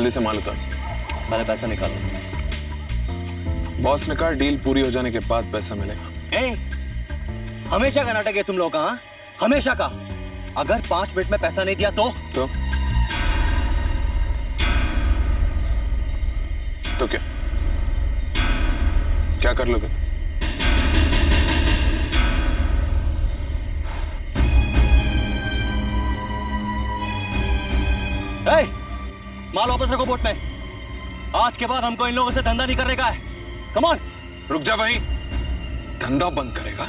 जल्दी से माल उतार। मैंने पैसा निकाला। बॉस ने कहा डील पूरी हो जाने के बाद पैसा मिलेगा। हमेशा का नाटक है तुम लोग का, हाँ? हमेशा का। अगर 5 मिनट में पैसा नहीं दिया तो क्या कर लोगे? माल वापस रखो बोट में। आज के बाद हमको इन लोगों से धंधा नहीं करने का है। Come on. रुक जा भाई। धंधा बंद करेगा?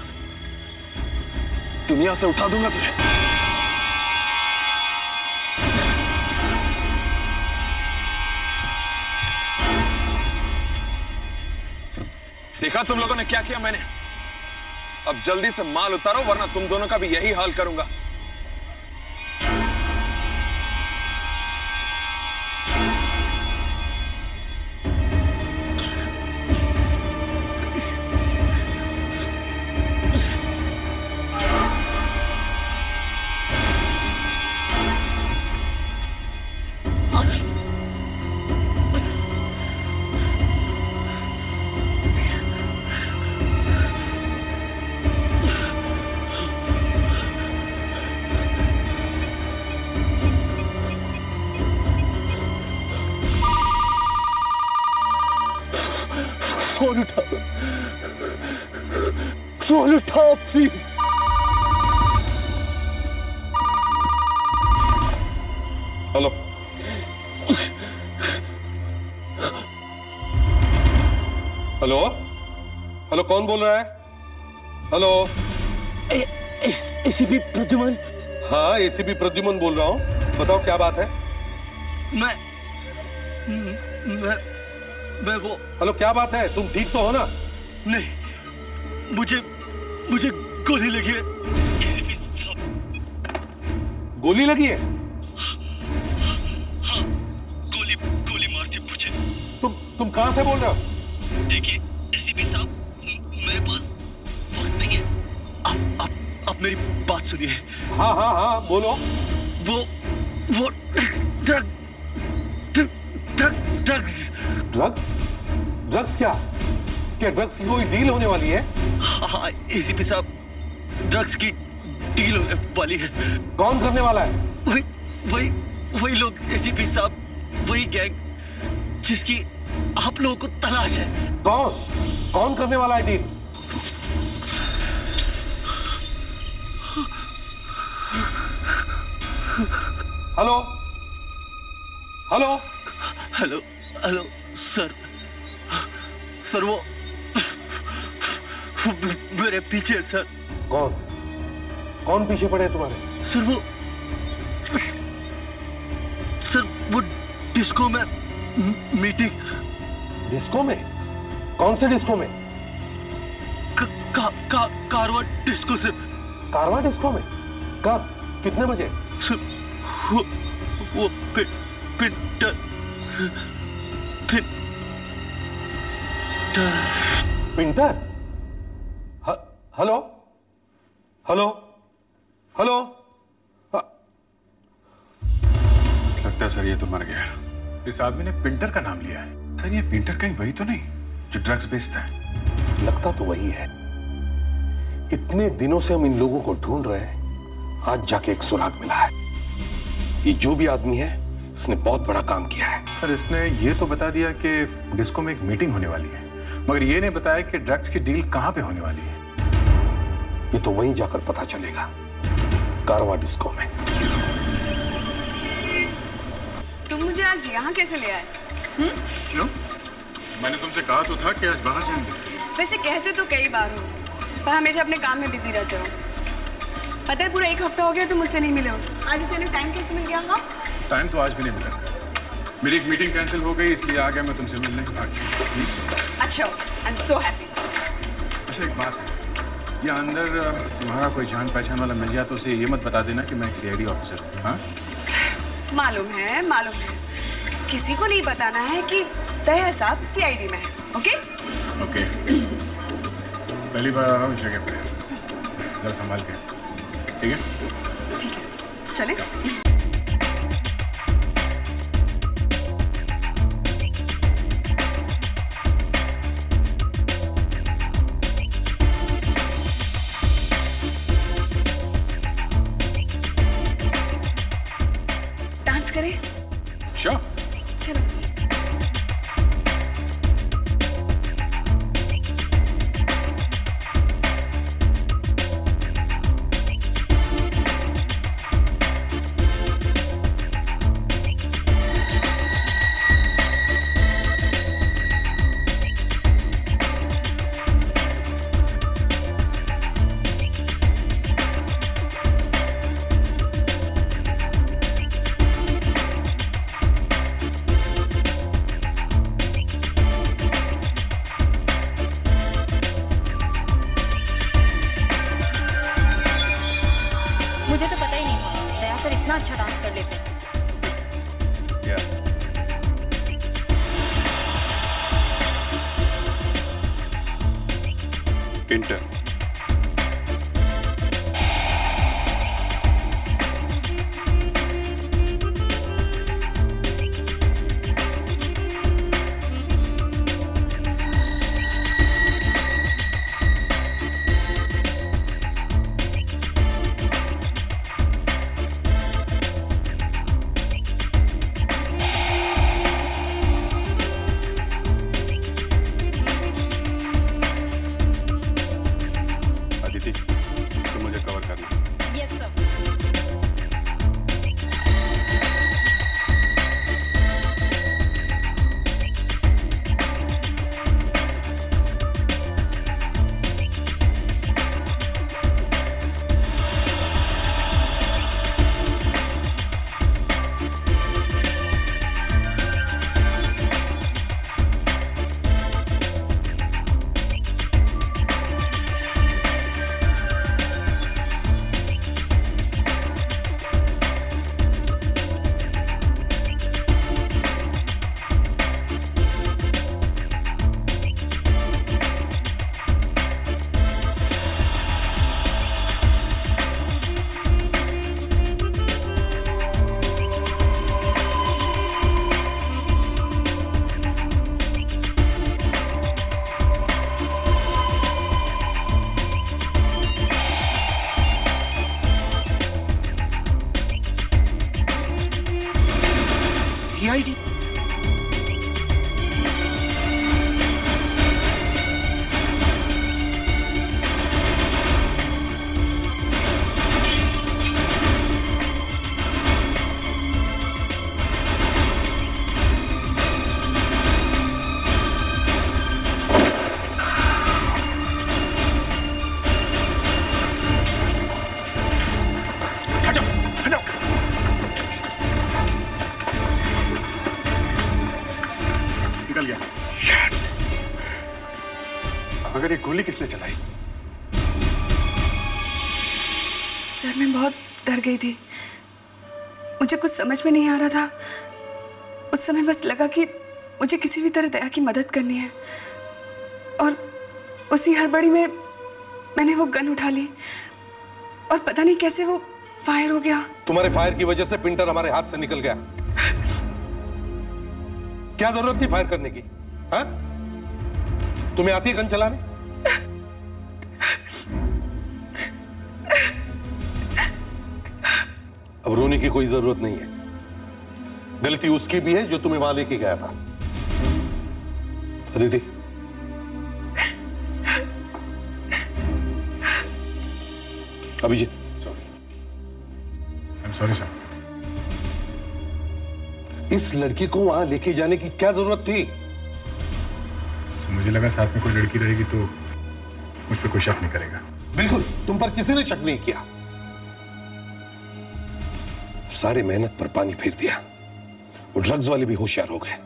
दुनिया से उठा दूंगा तुझे। देखा तुम लोगों ने क्या किया मैंने? अब जल्दी से माल उतारो वरना तुम दोनों का भी यही हाल करूंगा। फोन उठाओ प्लीज। हेलो हेलो हेलो, कौन बोल रहा है? हेलो। एसीपी प्रद्युमन। हाँ, एसीपी प्रद्युमन बोल रहा हूँ। बताओ क्या बात है? मैं वो। हेलो, क्या बात है? तुम ठीक तो हो ना? नहीं, मुझे गोली लगी है। एसीपी साहब। गोली लगी है? हाँ, गोली मार के मुझे। तुम कहां से बोल रहे हो? देखिए एसीपी साहब, मेरे पास वक्त नहीं है। आप मेरी बात सुनिए। हाँ, बोलो। वो ड्रग्स क्या ड्रग्स की कोई डील होने वाली है? हाँ एसीपी साहब, ड्रग्स की डील होने वाली है। कौन करने वाला है? वही लोग एसीपी साहब, वही गैंग जिसकी आप लोगों को तलाश है। कौन करने वाला है डील? हेलो सर वो मेरे पीछे है सर। कौन पीछे पड़े है तुम्हारे? सर वो डिस्को में मीटिंग। डिस्को में? कौन से डिस्को में? कारवा डिस्को सर। कारवा डिस्को में? कब? कितने बजे? सर वो पिंटर। हेलो। लगता है सर ये तो मर गया। इस आदमी ने पिंटर का नाम लिया है। सर ये पिंटर कहीं वही तो नहीं जो ड्रग्स बेचता है? लगता तो वही है। इतने दिनों से हम इन लोगों को ढूंढ रहे हैं, आज जाके एक सुराग मिला है। ये जो भी आदमी है, इसने बहुत बड़ा काम किया है। सर इसने ये तो बता दिया कि डिस्को में एक मीटिंग होने वाली है, मगर ये नहीं बताया कि ड्रग्स की डील कहां पे होने वाली है। ये तो वहीं जाकर पता चलेगा, कारवा डिस्को में। तुम मुझे आज यहाँ कैसे ले आए? क्यों? मैंने तुमसे कहा तो था कि आज बाहर जाएंगे। वैसे कहते तो कई बार हो, पर हमेशा अपने काम में बिजी रहते हो। पता है पूरा 1 हफ्ता हो गया तुम मुझसे नहीं मिले हो। आज अचानक टाइम कैसे मिल गया? हाँ, टाइम तो आज भी नहीं मिला। मेरी एक मीटिंग कैंसिल हो गई, इसलिए आ गया मैं तुमसे मिलने। अच्छा, आई एम सो हैप्पी। अच्छा एक बात है, या अंदर तुम्हारा कोई जान पहचान वाला मिल जाए तो उसे ये मत बता देना कि मैं एक सीआईडी ऑफिसर हूँ। हाँ, मालूम है, किसी को नहीं बताना है कि तय साहब सीआईडी में है। ओके? पहली बार आ रहा हूँ इस जगह पे, जरा संभाल के। ठीक है, चले। इंटर। सीआईडी? निकल गया। मगर ये गोली किसने चलाई? सर मैं बहुत डर गई थी, मुझे कुछ समझ में नहीं आ रहा था। उस समय बस लगा कि मुझे किसी भी तरह दया की मदद करनी है, और उसी हड़बड़ी में मैंने वो गन उठा ली और पता नहीं कैसे वो फायर हो गया। तुम्हारे फायर की वजह से पिंटर हमारे हाथ से निकल गया। क्या जरूरत थी फायर करने की? हाँ? तुम्हें आती है गन चलाने? अब रोने की कोई जरूरत नहीं है। गलती उसकी भी है जो तुम्हें वहां लेके गया था। Aditi, Abhijit, I'm sorry sir। इस लड़की को वहां लेके जाने की क्या जरूरत थी? मुझे लगा साथ में कोई लड़की रहेगी तो मुझ पर कोई शक नहीं करेगा। बिल्कुल, तुम पर किसी ने शक नहीं किया। सारी मेहनत पर पानी फेर दिया। वो ड्रग्स वाले भी होशियार हो गए।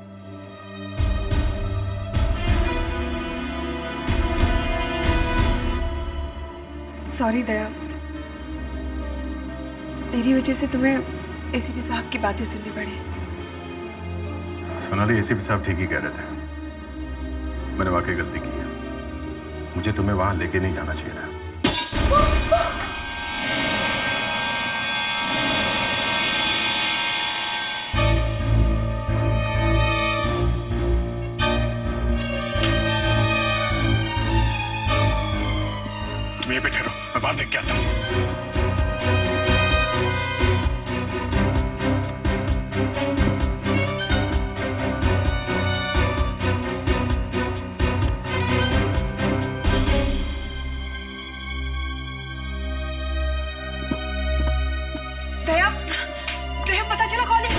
सॉरी दया, मेरी वजह से तुम्हें एसीपी साहब की बातें सुननी पड़ी। सोनाली, एसीपी साहब ठीक ही कह रहे थे। मैंने वाकई गलती की है। मुझे तुम्हें वहां लेके नहीं जाना चाहिए था। तुम यहीं पे ठहरो, मैं बाहर देख के आता हूं। पता चला कौन है?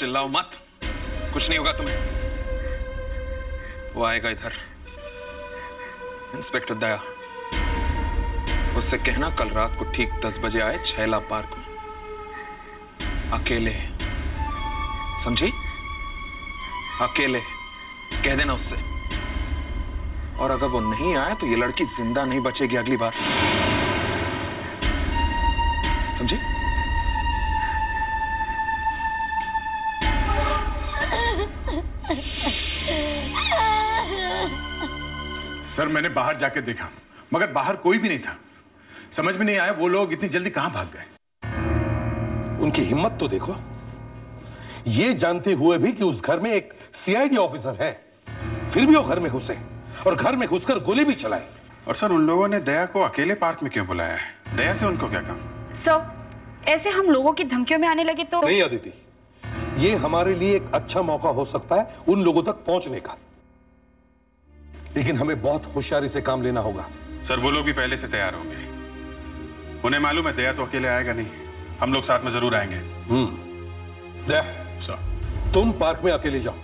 चिल्लाओ मत, कुछ नहीं होगा तुम्हें। वो आएगा इधर, इंस्पेक्टर दया, उससे कहना कल रात को ठीक 10 बजे आए छैला पार्क में, अकेले, समझी? अकेले कह देना उससे। और अगर वो नहीं आए तो ये लड़की जिंदा नहीं बचेगी अगली बार, समझी? सर मैंने बाहर जाके देखा मगर बाहर कोई भी नहीं था। समझ में नहीं आया वो लोग इतनी जल्दी कहां भाग गए। उनकी हिम्मत तो देखो, ये जानते हुए भी कि उस घर में एक सीआईडी ऑफिसर है, फिर भी वो घर में घुसे और घर में घुसकर गोली भी चलाई। और सर उन लोगों ने दया को अकेले पार्क में क्यों बुलाया है? दया से उनको क्या काम? सर ऐसे हम लोगों की धमकियों में आने लगे तो? नहीं अदिति, ये हमारे लिए एक अच्छा मौका हो सकता है उन लोगों तक पहुंचने का, लेकिन हमें बहुत होशियारी से काम लेना होगा। सर वो लोग भी पहले से तैयार होंगे, उन्हें मालूम है दया तो अकेले आएगा नहीं, हम लोग साथ में जरूर आएंगे। दया सर, तुम पार्क में अकेले जाओ,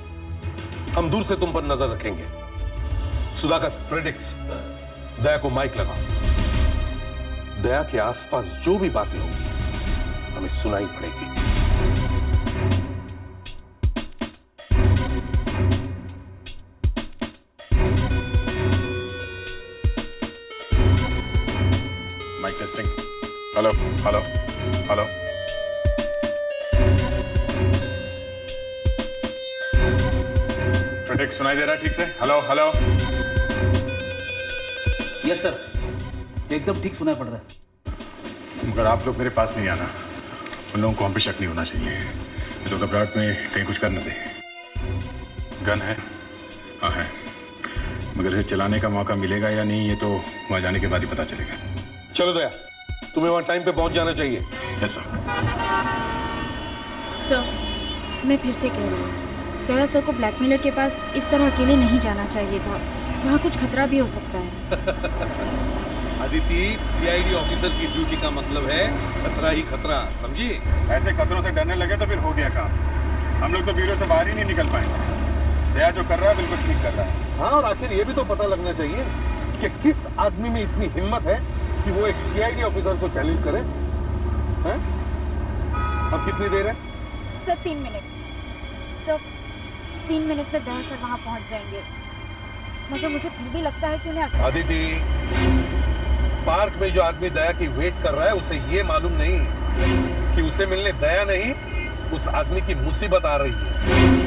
हम दूर से तुम पर नजर रखेंगे। सुधाकर, फ्रेडिक्स, दया को माइक लगाओ। दया के आसपास जो भी बातें होंगी हमें सुनाई पड़ेगी। Mic testing. Hello hello hello. फ्रेडिक्स सुनाई दे रहा है ठीक से? Hello hello. यस सर, एकदम ठीक सुनाई पड़ रहा है। मगर आप लोग मेरे पास नहीं आना, उन लोगों को हम पे शक नहीं होना चाहिए, ये तो घबराहट में कहीं कुछ कर न दे। गन है? हाँ है, मगर इसे चलाने का मौका मिलेगा या नहीं ये तो वहां जाने के बाद ही पता चलेगा। चलो दया, तुम्हें वहां टाइम पे पहुंच जाना चाहिए। Yes sir. सर मैं फिर से कह रही हूँ, दया सर को ब्लैकमेलर के पास इस तरह अकेले नहीं जाना चाहिए था, वहाँ कुछ खतरा भी हो सकता है। अदिति, सीआईडी ऑफिसर की ड्यूटी का मतलब है खतरा ही खतरा, समझी? ऐसे खतरों से डरने लगे तो फिर हो गया काम, हम लोग तो ब्यूरो से बाहर ही नहीं निकल पाएंगे। दया जो कर रहा है बिल्कुल ठीक कर रहा है। हाँ, और आखिर ये भी तो पता लगना चाहिए कि किस आदमी में इतनी हिम्मत है कि वो एक सीआईडी ऑफिसर को चैलेंज करे। हैं? अब कितनी देर है? Sir 3 minute. सर 3 मिनट में दया सर वहाँ पहुँच जाएंगे, मगर मुझे फिर भी लगता है कि उन्हें अदिति, पार्क में जो आदमी दया की वेट कर रहा है उसे ये मालूम नहीं कि उसे मिलने दया नहीं, उस आदमी की मुसीबत आ रही है।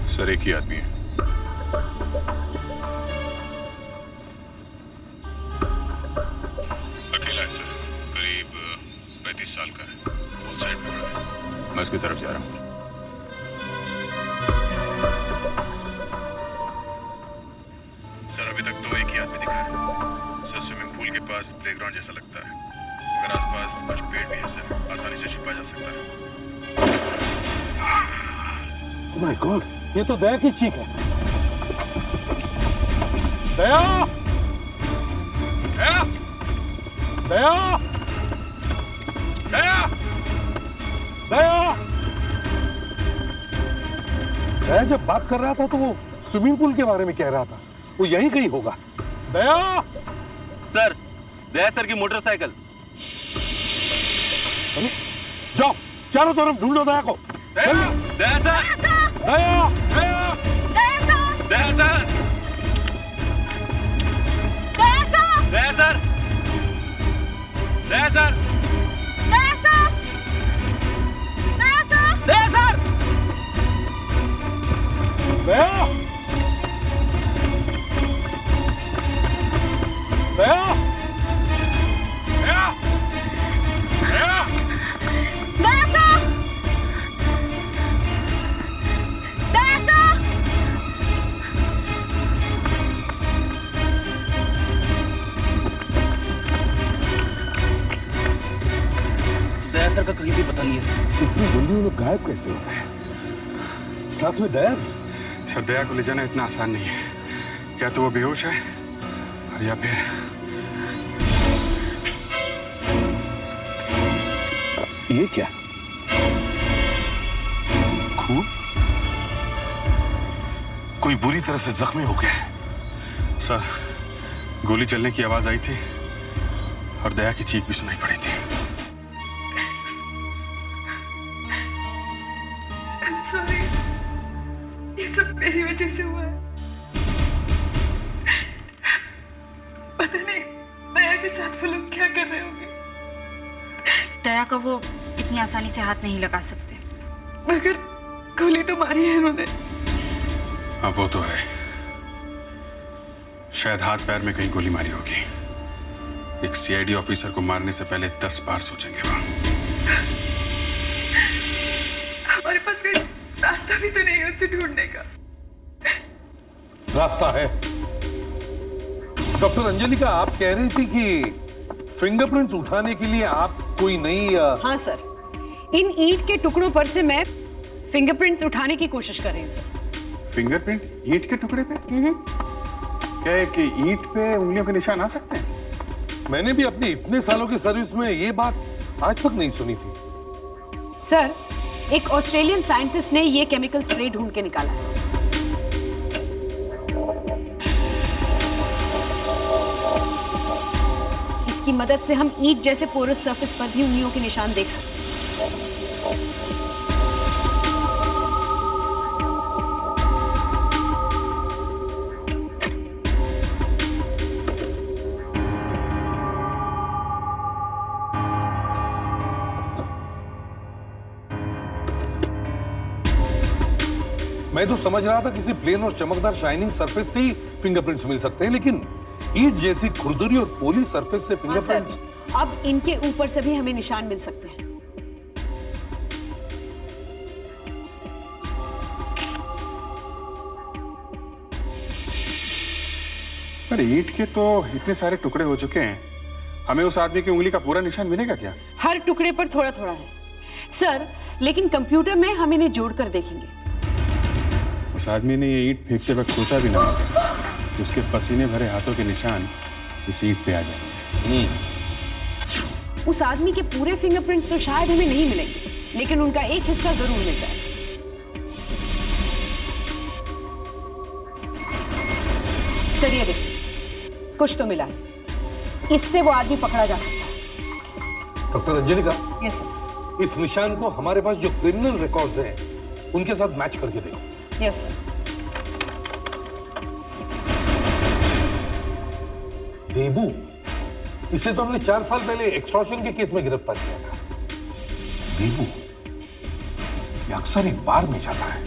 सर एक ही आदमी है। अकेला है सर, करीब 35 साल का है, बोल साइड पर। मैं उसकी तरफ जा रहा हूँ। सर अभी तक 2 एक ही आदमी दिखा है। सर स्विमिंग पूल के पास प्लेग्राउंड जैसा लगता है, अगर आसपास कुछ पेड़ भी है सर, आसानी से छुपा जा सकता है। ओह माय गॉड, ये तो दया की चीख है। दया! दया! दया! दया! दया! दया जब बात कर रहा था तो वो स्विमिंग पूल के बारे में कह रहा था। वो यहीं कहीं होगा। दया! सर, दया सर की मोटरसाइकिल। जाओ, चारों तरफ ढूंढो दया को। दया सर! दया! दया! दया सर! दया सर! दया सर! दया सर! दया सर! दया सर! दया सर! दया सर! दया! दया! दया! दया सर! दया सर! दया सर का कहीं भी पता नहीं है। इतनी जल्दी वो लोग गायब कैसे हो गए? साथ में दया भी? सर दया को ले जाना इतना आसान नहीं है। या तो वो बेहोश है और या फिर ये क्या? खून? कोई बुरी तरह से जख्मी हो गया है। सर गोली चलने की आवाज आई थी और दया की चीख भी सुनाई पड़ी थी। I'm sorry. ये सब मेरी वजह से हुआ है। पता नहीं दया के साथ वो लोग क्या कर रहे होंगे। दया का वो इतनी आसानी से हाथ नहीं लगा सकते। मगर गोली तो मारी है उन्होंने। हाँ वो तो है, शायद हाथ पैर में कहीं गोली मारी होगी। एक सीआईडी ऑफिसर को मारने से पहले 10 बार सोचेंगे वहां। हमारे पास कोई रास्ता भी तो नहीं है उसे ढूंढने का। रास्ता है। डॉक्टर अंजलिका, आप कह रही थी कि फिंगरप्रिंट्स उठाने के लिए आप कोई नई हाँ सर, इन ईंट के टुकड़ों पर से मैं फिंगरप्रिंट्स उठाने की कोशिश कर रही हूँ सर। फिंगरप्रिंट ईंट के टुकड़े पे? क्या है कि ईंट पे उंगलियों के निशान आ सकते हैं? मैंने भी अपने इतने सालों की सर्विस में ये बात आज तक नहीं सुनी थी। सर, एक ऑस्ट्रेलियन साइंटिस्ट ने ये केमिकल स्प्रे ढूंढ के निकाला है। इसकी मदद से हम ईंट जैसे पोरस सरफेस पर भी उंगलियों के निशान देख सकते हैं। मैं तो समझ रहा था किसी प्लेन और चमकदार शाइनिंग सरफेस से ही फिंगरप्रिंट्स मिल सकते हैं, लेकिन ईंट जैसी खुरदरी और पोली सरफेस से फिंगरप्रिंट्स। अब इनके ऊपर से भी हमें निशान मिल सकते हैं। अरे ईंट के तो इतने सारे टुकड़े हो चुके हैं, हमें उस आदमी की उंगली का पूरा निशान मिलेगा क्या? हर टुकड़े पर थोड़ा थोड़ा है सर, लेकिन कंप्यूटर में हम इन्हें जोड़कर देखेंगे। उस आदमी ने ये ईंट फेंकते वक्त सोचा भी ना कि उसके पसीने भरे हाथों के निशान इस ईंट पे आ जाएंगे। उस आदमी के पूरे फिंगरप्रिंट्स तो शायद हमें नहीं मिलेंगे, लेकिन उनका एक हिस्सा जरूर मिल जाए। चलिए देखिए, कुछ तो मिला है। इससे वो आदमी पकड़ा जा सकता है। Doctor Anjalika, yes sir. इस निशान को हमारे पास जो क्रिमिनल रिकॉर्ड्स हैं उनके साथ मैच करके देखो। Yes sir. देबू, इसे तो हमने 4 साल पहले एक्सटॉर्शन के केस में गिरफ्तार किया था। देबू ये अक्सर एक बार में जाता है।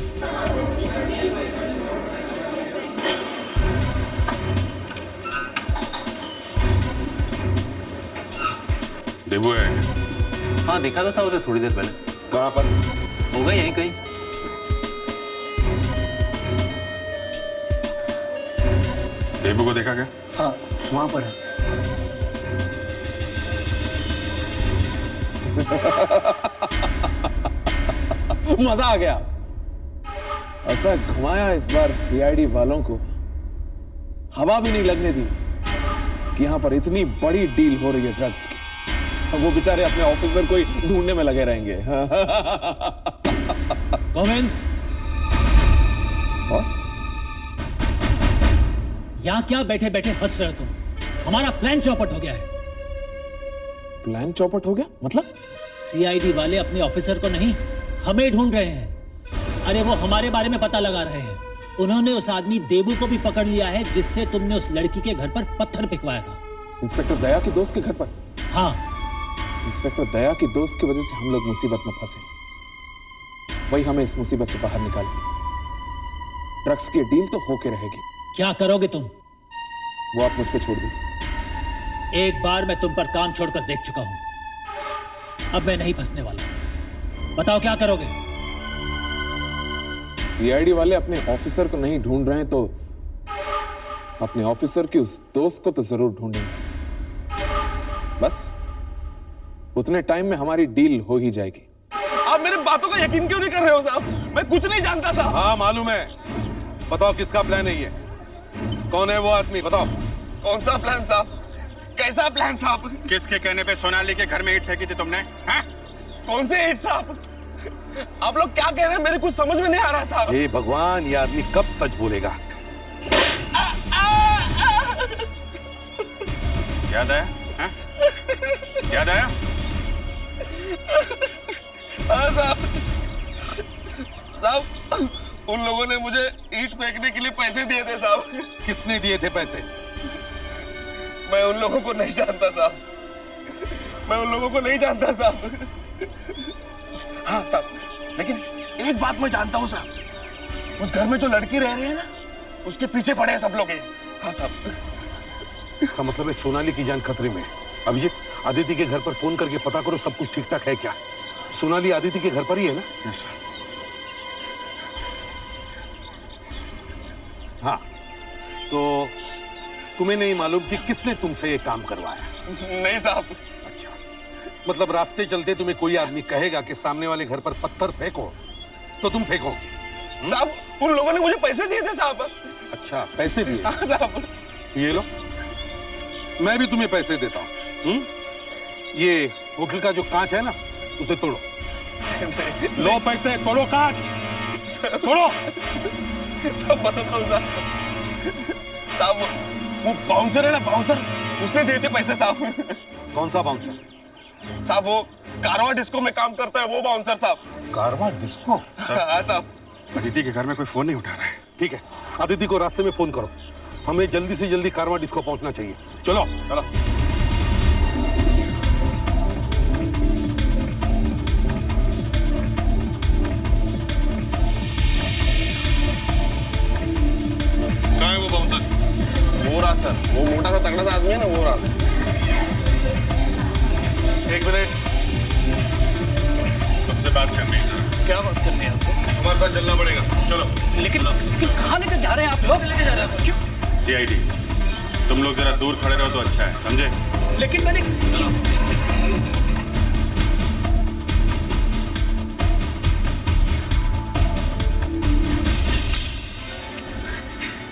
देबू है? हाँ देखा तो था उसे थोड़ी देर पहले। कहां पर? होगा यहीं कहीं। देबू को देखा क्या? हाँ वहां पर है। मजा आ गया। ऐसा घुमाया इस बार सीआईडी वालों को, हवा भी नहीं लगने दी कि यहां पर इतनी बड़ी डील हो रही है ड्रग्स की। वो बेचारे अपने ऑफिसर को ही ढूंढने में लगे रहेंगे। गोविंद, बॉस, यहां क्या बैठे बैठे हंस रहे हो तुम? हमारा प्लान चौपट हो गया है। प्लान चौपट हो गया मतलब? सीआईडी वाले अपने ऑफिसर को नहीं, हमें ढूंढ रहे हैं। अरे वो हमारे बारे में पता लगा रहे हैं। उन्होंने उस आदमी देबू को भी पकड़ लिया है जिससे तुमने उस लड़की के घर पर पत्थर फेंकवाया था। इंस्पेक्टर दया के दोस्त के घर पर? हाँ। इंस्पेक्टर दया के दोस्त की वजह से हम लोग मुसीबत में फंसे, वही हमें इस मुसीबत से बाहर निकालेगी। ड्रग्स की डील तो होके रहेगी। क्या करोगे तुम? वो आप मुझ पे छोड़ दीजिए। एक बार मैं तुम पर काम छोड़कर देख चुका हूं, अब मैं नहीं फंसने वाला। बताओ क्या करोगे? सीआईडी वाले अपने ऑफिसर को नहीं ढूंढ रहे हैं तो अपने ऑफिसर के उस दोस्त को तो जरूर ढूंढेंगे। बस उतने टाइम में हमारी डील हो ही जाएगी। आप मेरे बातों का यकीन क्यों नहीं कर रहे हो साहब? मैं कुछ नहीं जानता था। हाँ मालूम है। बताओ किसका प्लान है ये? कौन है वो आदमी? बताओ। कौन सा प्लान साहब? कैसा प्लान साहब? किसके कहने पे सोनाली के घर में ईंट फेंकी थी तुमने? हैं? कौन से ईंट साहब? आप लोग क्या कह रहे हैं? मेरे कुछ समझ में नहीं आ रहा साहब। हे भगवान, ये आदमी कब सच बोलेगा? याद आया? याद आया? साहब, उन लोगों ने मुझे ईंट फेंकने के लिए पैसे दिए थे साहब। किसने दिए थे पैसे? मैं उन लोगों को नहीं जानता साहब। मैं उन लोगों को नहीं जानता साहब। हाँ साहब, लेकिन एक बात मैं जानता हूँ साहब, उस घर में जो लड़की रह रही है ना, उसके पीछे पड़े हैं सब लोग। हाँ साहब। इसका मतलब है सोनाली की जान खतरे में। अभिजीत, आदिति के घर पर फोन करके पता करो सब कुछ ठीक ठाक है क्या। सोनाली आदिति के घर पर ही है ना? Yes sir. हाँ, तो तुम्हें नहीं मालूम कि किसने तुमसे ये काम करवाया? नहीं साहब। अच्छा, मतलब रास्ते चलते तुम्हें कोई आदमी कहेगा कि सामने वाले घर पर पत्थर फेंको तो तुम फेंकोगे? साहब, उन लोगों ने मुझे पैसे दिए थे साहब। अच्छा, पैसे दिए? हाँ साहब। ये लो, मैं भी तुम्हें पैसे देता हूँ। ये होटल का जो कांच है ना, उसे तोड़ो। लो पैसे, तोड़ो कांच, तोड़ो। सब बताता हूँ साहब। वो बाउंसर है ना, बाउंसर, उसने दिए थे पैसे साहब। कौन सा बाउंसर? साहब, वो कारवां डिस्को में काम करता है वो बाउंसर साहब। कारवां डिस्को? हाँ साहब। अदिति के घर में कोई फोन नहीं उठा रहा है। ठीक है, आदिति को रास्ते में फोन करो। हमें जल्दी से जल्दी कारवां डिस्को पहुंचना चाहिए। चलो चलो। कहाँ है वो बाउंसर? वो रहा सर, वो मोटा सा तगड़ा सा आदमी है ना, वो रहा। एक मिनट, तुमसे बात करनी है। क्या बात करनी है आपको? हमारे साथ चलना पड़ेगा, चलो। लेकिन कहाँ लेकर जा रहे हैं आप लोग? लेकर जा रहे हैं? क्यों? सीआईडी, तुम लोग जरा दूर खड़े रहो तो अच्छा है, समझे? लेकिन मैंने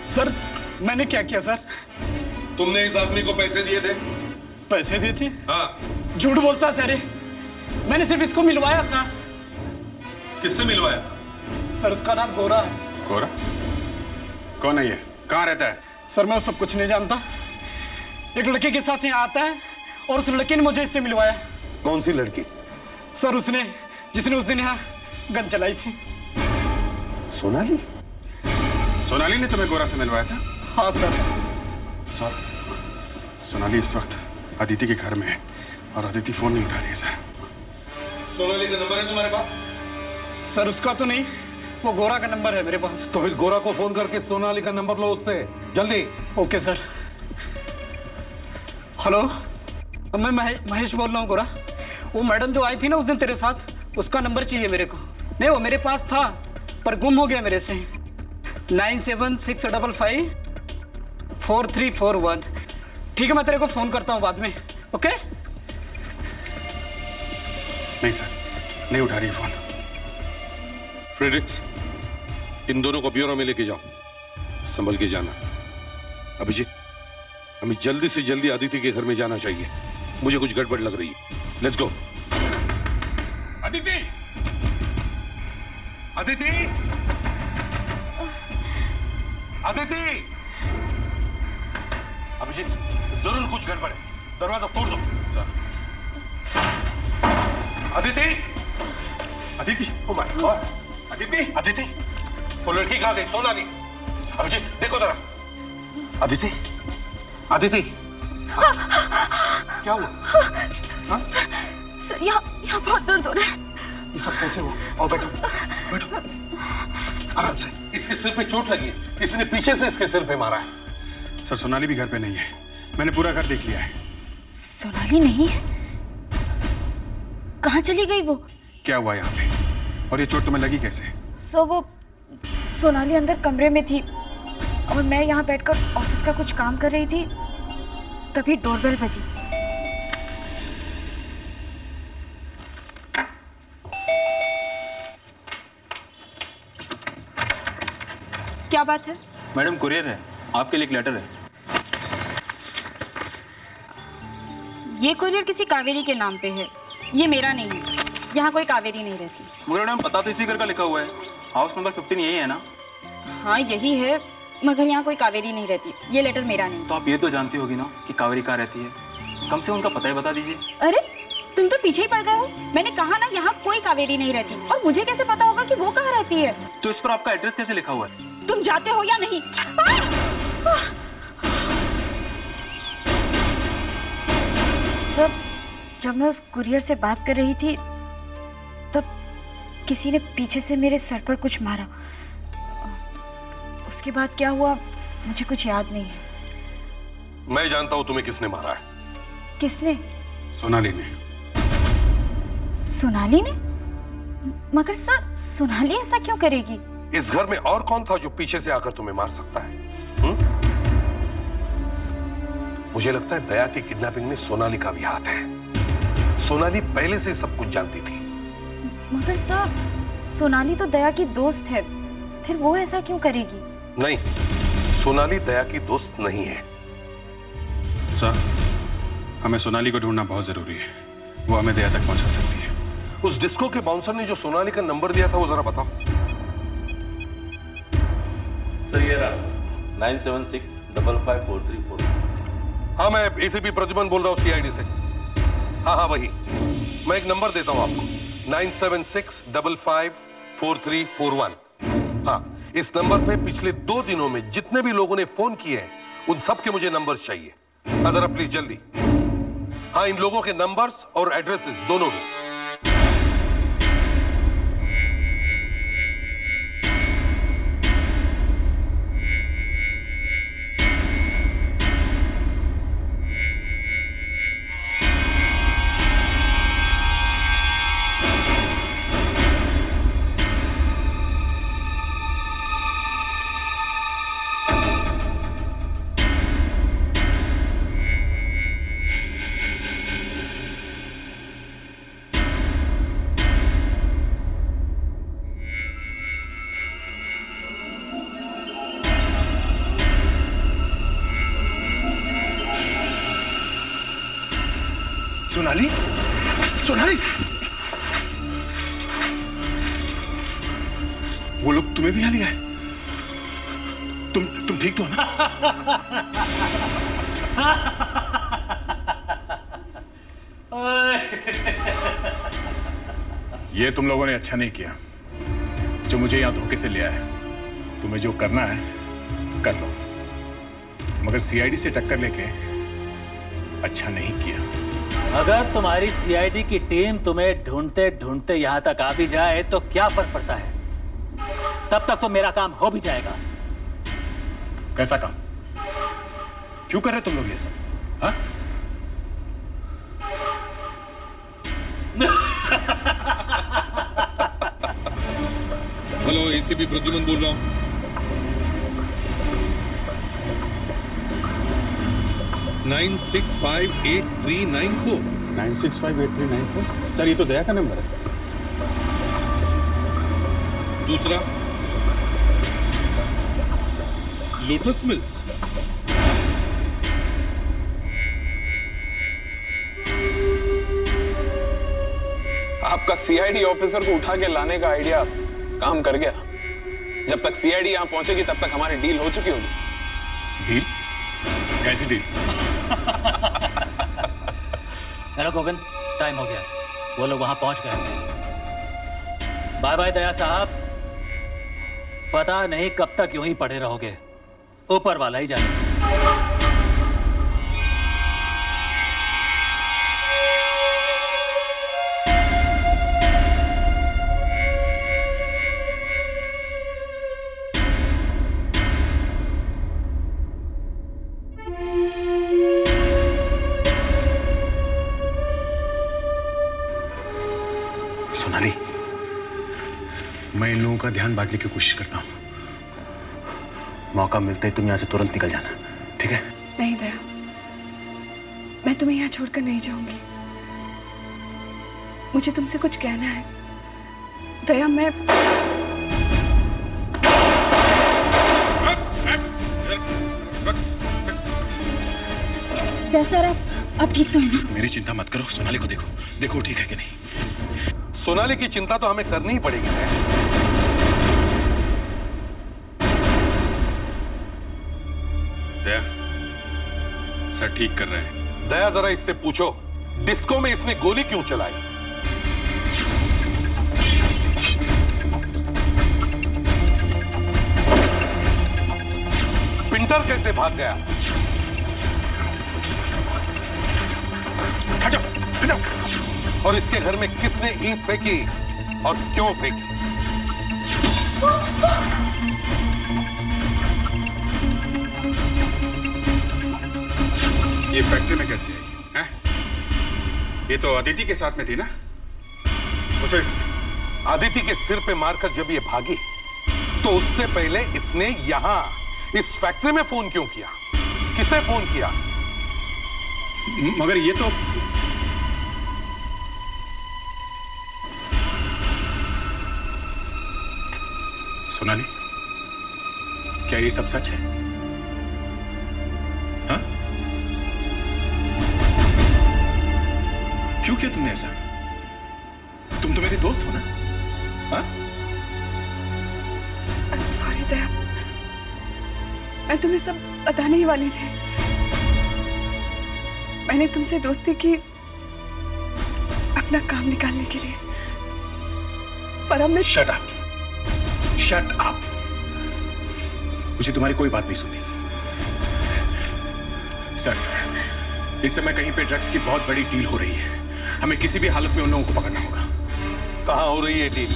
सर, मैंने क्या किया सर? तुमने इस आदमी को पैसे दिए थे? पैसे दिए थे? हाँ। झूठ बोलता सर, मैंने सिर्फ इसको मिलवाया था। किससे मिलवाया? सर, उसका नाम गोरा है। गोरा? कौन है ये? कहाँ रहता है? सर, मैं सब कुछ नहीं जानता। एक लड़के के साथ यहाँ आता है और उस लड़के ने मुझे इससे मिलवाया। कौन सी लड़की? सर, उसने जिसने उस दिन यहाँ गन चलाई थी। सोनाली? सोनाली ने तुम्हें गोरा से मिलवाया था? हाँ सर। सर, सोनाली इस वक्त अदिति के घर में है और अदिति फोन नहीं उठा रही है सर। सोनाली का नंबर है तुम्हारे पास? सर, उसका तो नहीं, वो गोरा का नंबर है मेरे पास। तो फिर गोरा को फोन करके सोनाली का नंबर लो उससे, जल्दी। Okay sir. हेलो, मैं महेश बोल रहा हूँ गोरा। वो मैडम जो आई थी ना उस दिन तेरे साथ, उसका नंबर चाहिए मेरे को। नहीं, वो मेरे पास था पर गुम हो गया मेरे से। 976555 4341। ठीक है, मैं तेरे को फोन करता हूँ बाद में। ओके? नहीं सर, नहीं उठा रही फोन। फ्रेडरिक्स, इन दोनों को ब्यूरो में लेके जाओ, संभल के जाना। अभिजीत, हमें जल्दी से जल्दी अदिति के घर में जाना चाहिए, मुझे कुछ गड़बड़ लग रही है। Let's go. अदिति, अदिति, अदिति। अभिजीत, जरूर कुछ गड़बड़ है, दरवाजा तोड़ दो। Sir. Aditi, Aditi, oh my God, Aditi, Aditi, वो लड़की कहाँ गई? सोनाली। अभिजीत देखो जरा। अदिति, अदिति, क्या हुआ? सर यहाँ बहुत दर्द हो रहा है। ये सब कैसे हुआ? आओ बैठो, बैठो आराम से। इसके सिर पे चोट लगी है, किसी ने पीछे से इसके सिर पे मारा है। सर, सोनाली भी घर पे नहीं है, मैंने पूरा घर देख लिया है। सोनाली नहीं है? कहाँ चली गई वो? क्या हुआ यहाँ पे? और ये चोट तुम्हें लगी कैसे? वो सोनाली अंदर कमरे में थी और मैं यहाँ बैठकर ऑफिस का कुछ काम कर रही थी, तभी डोरबेल बजी। क्या बात है? मैडम, कुरियर है, आपके लिए एक लेटर है। ये कुरियर किसी कावेरी के नाम पे है, ये मेरा नहीं है। यहाँ कोई कावेरी नहीं रहती। मगर मैडम, पता तो इसी घर का लिखा हुआ है, हाउस नंबर 15 यही है ना? हाँ यही है, मगर यहाँ कोई कावेरी नहीं रहती। ये लेटर मेरा नहीं। तो आप ये तो जानती होगी ना कि कावेरी कहाँ रहती है, कम से कम उनका पता ही बता दीजिए। अरे तुम तो पीछे ही पड़ गए हो। मैंने कहा ना यहाँ कोई कावेरी नहीं रहती, और मुझे कैसे पता होगा कि वो कहाँ रहती है? तो इस पर आपका एड्रेस कैसे लिखा हुआ है? तुम जाते हो या नहीं? सब जब मैं उस कुरियर से बात कर रही थी तब किसी ने पीछे से मेरे सर पर कुछ मारा। उसके बाद क्या हुआ मुझे कुछ याद नहीं है। मैं जानता हूं तुम्हें किसने मारा है। किसने? सोनाली ने। सोनाली ने? मगर सर, सोनाली ऐसा क्यों करेगी? इस घर में और कौन था जो पीछे से आकर तुम्हें मार सकता है? मुझे लगता है दया की किडनैपिंग में सोनाली का भी हाथ है। सोनाली पहले से सब कुछ जानती थी। मगर सर, सोनाली तो दया की दोस्त है, फिर वो ऐसा क्यों करेगी? नहीं, सोनाली दया की दोस्त नहीं है। सर, हमें सोनाली को ढूंढना बहुत जरूरी है, वो हमें दया तक पहुंचा सकती है। उस डिस्को के बाउंसर ने जो सोनाली का नंबर दिया था वो जरा बताओ। सर ये रहा 97655434। हाँ, मैं एसीपी प्रद्युमन बोल रहा हूँ सीआईडी से। हाँ वही। मैं एक नंबर देता हूँ आपको, 9765543441। हाँ, इस नंबर पे पिछले 2 दिनों में जितने भी लोगों ने फोन किए हैं उन सब के मुझे नंबर्स चाहिए। हाँ जरा प्लीज जल्दी। हाँ, इन लोगों के नंबर्स और एड्रेसेस दोनों ही। सोनाली, सोनाली, वो लोग तुम्हें भी यहाँ ले आए? तुम ठीक तो हो ना? ये तुम लोगों ने अच्छा नहीं किया जो मुझे यहाँ धोखे से ले आया। तुम्हें जो करना है कर लो, मगर सीआईडी से टक्कर लेके अच्छा नहीं किया। अगर तुम्हारी सीआईडी की टीम तुम्हें ढूंढते ढूंढते यहां तक आ भी जाए तो क्या फर्क पड़ता है, तब तक तो मेरा काम हो भी जाएगा। कैसा काम? क्यों कर रहे तुम लोग ये सब? हाँ? हेलो, एसीपी प्रद्युमन बोल रहा हूं। 9658394994। 96583949। सर ये तो दया का नंबर है। दूसरा लोटस मिल्स। आपका सीआईडी ऑफिसर को उठा के लाने का आइडिया काम कर गया। जब तक सीआईडी यहां पहुंचेगी तब तक हमारी डील हो चुकी होगी। डील? कैसी डील? चलो गोविंद, टाइम हो गया, वो लोग वहां पहुंच गए हैं। बाय बाय दया साहब, पता नहीं कब तक यूं ही पड़े रहोगे, ऊपर वाला ही जाने। सोनाली, मैं इन लोगों का ध्यान बांटने की कोशिश करता हूं। मौका मिलते ही तुम यहां से तुरंत निकल जाना, ठीक है? नहीं दया, मैं तुम्हें यहाँ छोड़कर नहीं जाऊंगी। मुझे तुमसे कुछ कहना है दया। मैं सर आप ठीक तो है ना? मेरी चिंता मत करो, सोनाली को देखो, देखो ठीक है कि नहीं। सोनाली की चिंता तो हमें करनी ही पड़ेगी। दया, सर ठीक कर रहे हैं। दया जरा इससे पूछो, डिस्को में इसने गोली क्यों चलाई? पिंटर कैसे भाग गया? हटो, हटो। और इसके घर में किसने ईंट फेंकी और क्यों फेंकी? ये फैक्ट्री में कैसे आई है? ये तो अदिति के साथ में थी ना? पूछो इसे। अदिति के सिर पे मारकर जब ये भागी तो उससे पहले इसने यहां इस फैक्ट्री में फोन क्यों किया? किसे फोन किया? मगर ये तो सोनाली, क्या ये सब सच है? हाँ? क्यों किया तुमने ऐसा? तुम तो मेरी दोस्त हो ना? हाँ? सॉरी दया, मैं तुम्हें सब बताने ही वाली थी। मैंने तुमसे दोस्ती की अपना काम निकालने के लिए, पर अब मैं शट अप, शट अप। मुझे तुम्हारी कोई बात नहीं सुनी। सर, इस समय कहीं पे ड्रग्स की बहुत बड़ी डील हो रही है। हमें किसी भी हालत में उन लोगों को पकड़ना होगा। कहां हो रही है डील?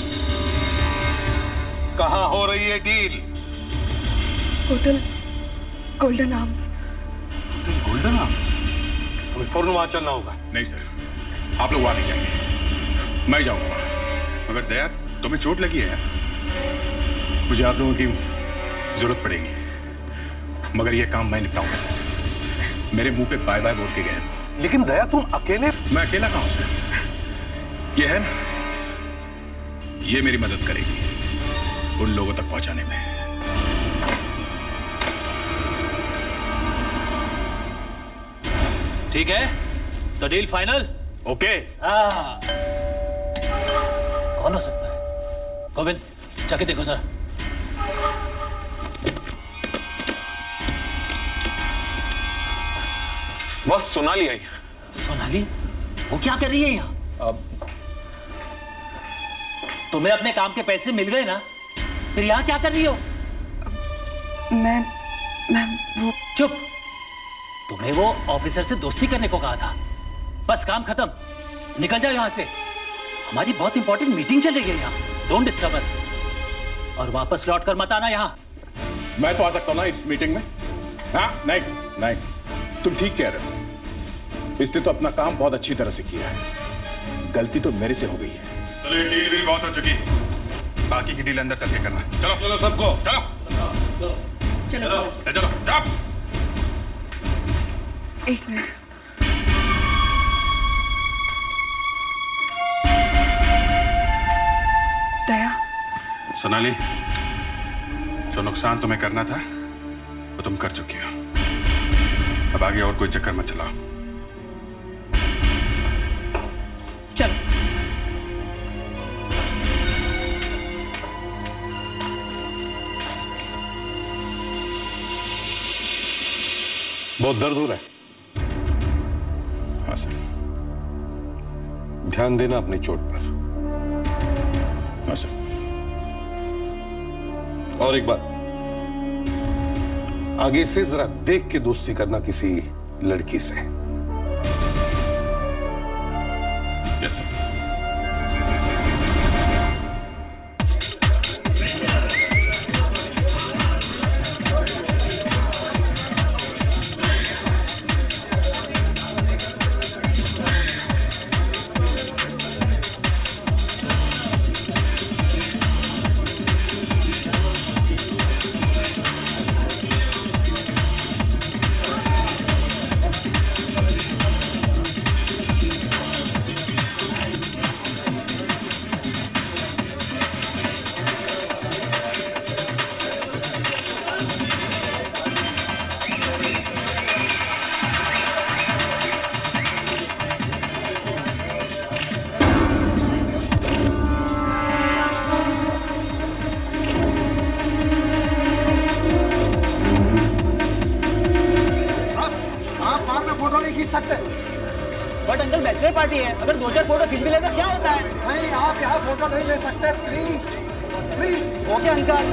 कहां हो रही है deal? Hotel golden arms. Hotel golden arms? हमें फौरन वहां चलना होगा। नहीं सर, आप लोग वहां नहीं जाएंगे, मैं जाऊंगा वहां। मगर दया, तुम्हें चोट लगी है यार, मुझे आप लोगों की जरूरत पड़ेगी। मगर यह काम मैं निपटाऊंगा सर। मेरे मुंह पे बाय बाय बोल के गए। लेकिन दया, तुम अकेले? मैं अकेला कहां हूं सर? ये है ना, ये मेरी मदद करेगी उन लोगों तक पहुंचाने में। ठीक है, तो डील फाइनल? ओके। कौन हो सकता है? गोविंद, जाके देखो सर। बस सोनाली आई। सोनाली? वो क्या कर रही है यहाँ? तुम्हें अपने काम के पैसे मिल गए ना, फिर यहाँ क्या कर रही हो? मैं वो चुप। तुम्हें वो ऑफिसर से दोस्ती करने को कहा था, बस काम खत्म, निकल जाओ यहाँ से। हमारी बहुत इंपॉर्टेंट मीटिंग चल रही है यहाँ, डोंट डिस्टर्ब अस। और वापस लौट कर मत आना यहाँ। मैं तो आ सकता हूँ ना इस मीटिंग में? हाँ? नहीं नहीं, तुम ठीक कह रहे हो। इसने तो अपना काम बहुत अच्छी तरह से किया है, गलती तो मेरे से हो गई है। चलो, ये डील भी बहुत हो चुकी है, बाकी की डील अंदर चल के करना। चलो चलो सबको, चलो चलो चलो चलो। एक मिनट। दया। सोनाली, जो नुकसान तुम्हें करना था वो तुम कर चुकी हो। अब आगे और कोई चक्कर मत चलाओ। चलो। बहुत दर्द हो रहा है? हाँ सर। ध्यान देना अपनी चोट पर। हाँ सर। और एक बात, आगे से जरा देख के दोस्ती करना किसी लड़की से। Yes sir. But uncle bachelor party है, अगर 2-4 फोटो खींच भी लेगा क्या होता है? नहीं, आप यहाँ फोटो नहीं ले सकते, please please. Okay uncle.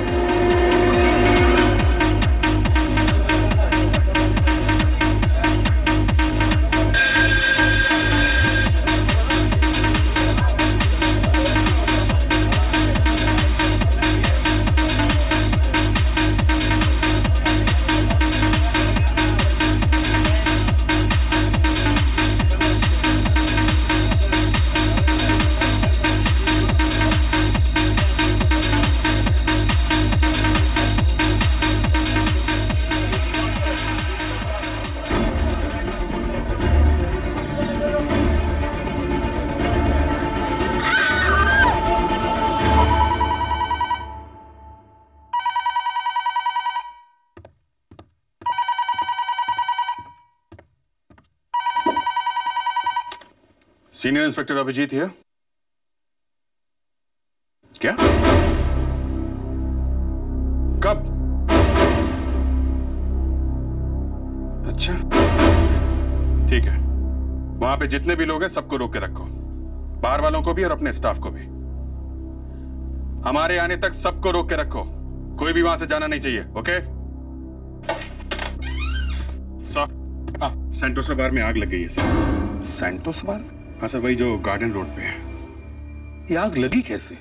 Senior inspector Abhijeet है क्या? कब? अच्छा ठीक है, वहां पे जितने भी लोग हैं सबको रोक के रखो, बाहर वालों को भी और अपने स्टाफ को भी। हमारे आने तक सबको रोक के रखो, कोई भी वहां से जाना नहीं चाहिए। Okay sir. हाँ, सेंटोसा बार में आग लग गई है सर। सेंटोसा बार? हाँ सर, वही जो गार्डन रोड पे है। ये आग लगी कैसे?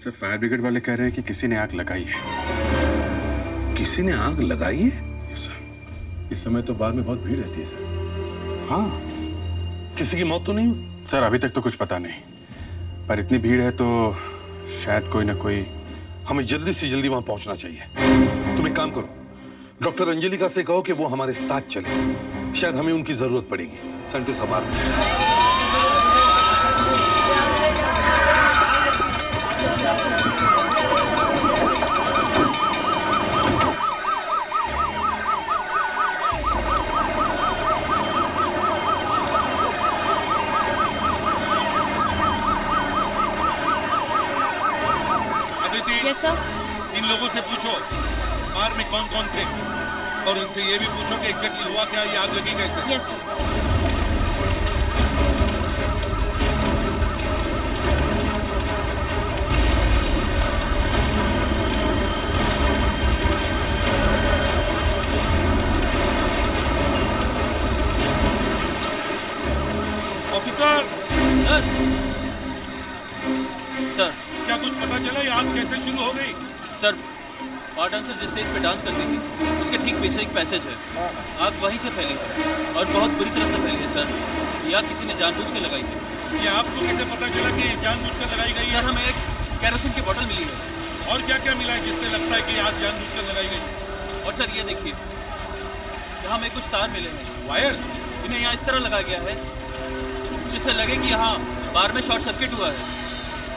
सर फायर ब्रिगेड वाले कह रहे हैं कि किसी ने आग लगाई है। किसी ने आग लगाई है? Yes sir. इस समय तो बार में बहुत भीड़ रहती है सर। हाँ, किसी की मौत तो नहीं हुई? सर अभी तक तो कुछ पता नहीं, पर इतनी भीड़ है तो शायद कोई ना कोई। हमें जल्दी से जल्दी वहां पहुंचना चाहिए। तुम एक काम करो, डॉक्टर अंजलिका से कहो कि वो हमारे साथ चले, शायद हमें उनकी जरूरत पड़ेगी सेंटोसा बार में। Yes sir. इन लोगों से पूछो बार में कौन कौन थे, और उनसे ये भी पूछो कि एग्जैक्टली हुआ क्या, ये आग लगी कैसे। Yes sir. ऑफिसर सर, क्या कुछ पता चला ये आग कैसे शुरू हो गई? सर बार डांसर जिस स्टेज पे डांस करती थी उसके ठीक पीछे एक पैसेज है, आग वहीं से फैली और बहुत बुरी तरह से फैली है सर। ये आग किसी ने जानबूझ के लगाई थी। ये आपको कैसे पता चला कि ये जानबूझकर लगाई गई है? सर हमें एक केरोसिन की बोतल मिली है। और क्या क्या मिला है जिससे लगता है कि आग जानबूझकर लगाई गई? और सर ये देखिए, यहाँ हमें कुछ तार मिले हैं। वायर्स? इन्हें यहाँ इस तरह लगा गया है जिससे लगे कि यहाँ बार में शॉर्ट सर्किट हुआ है।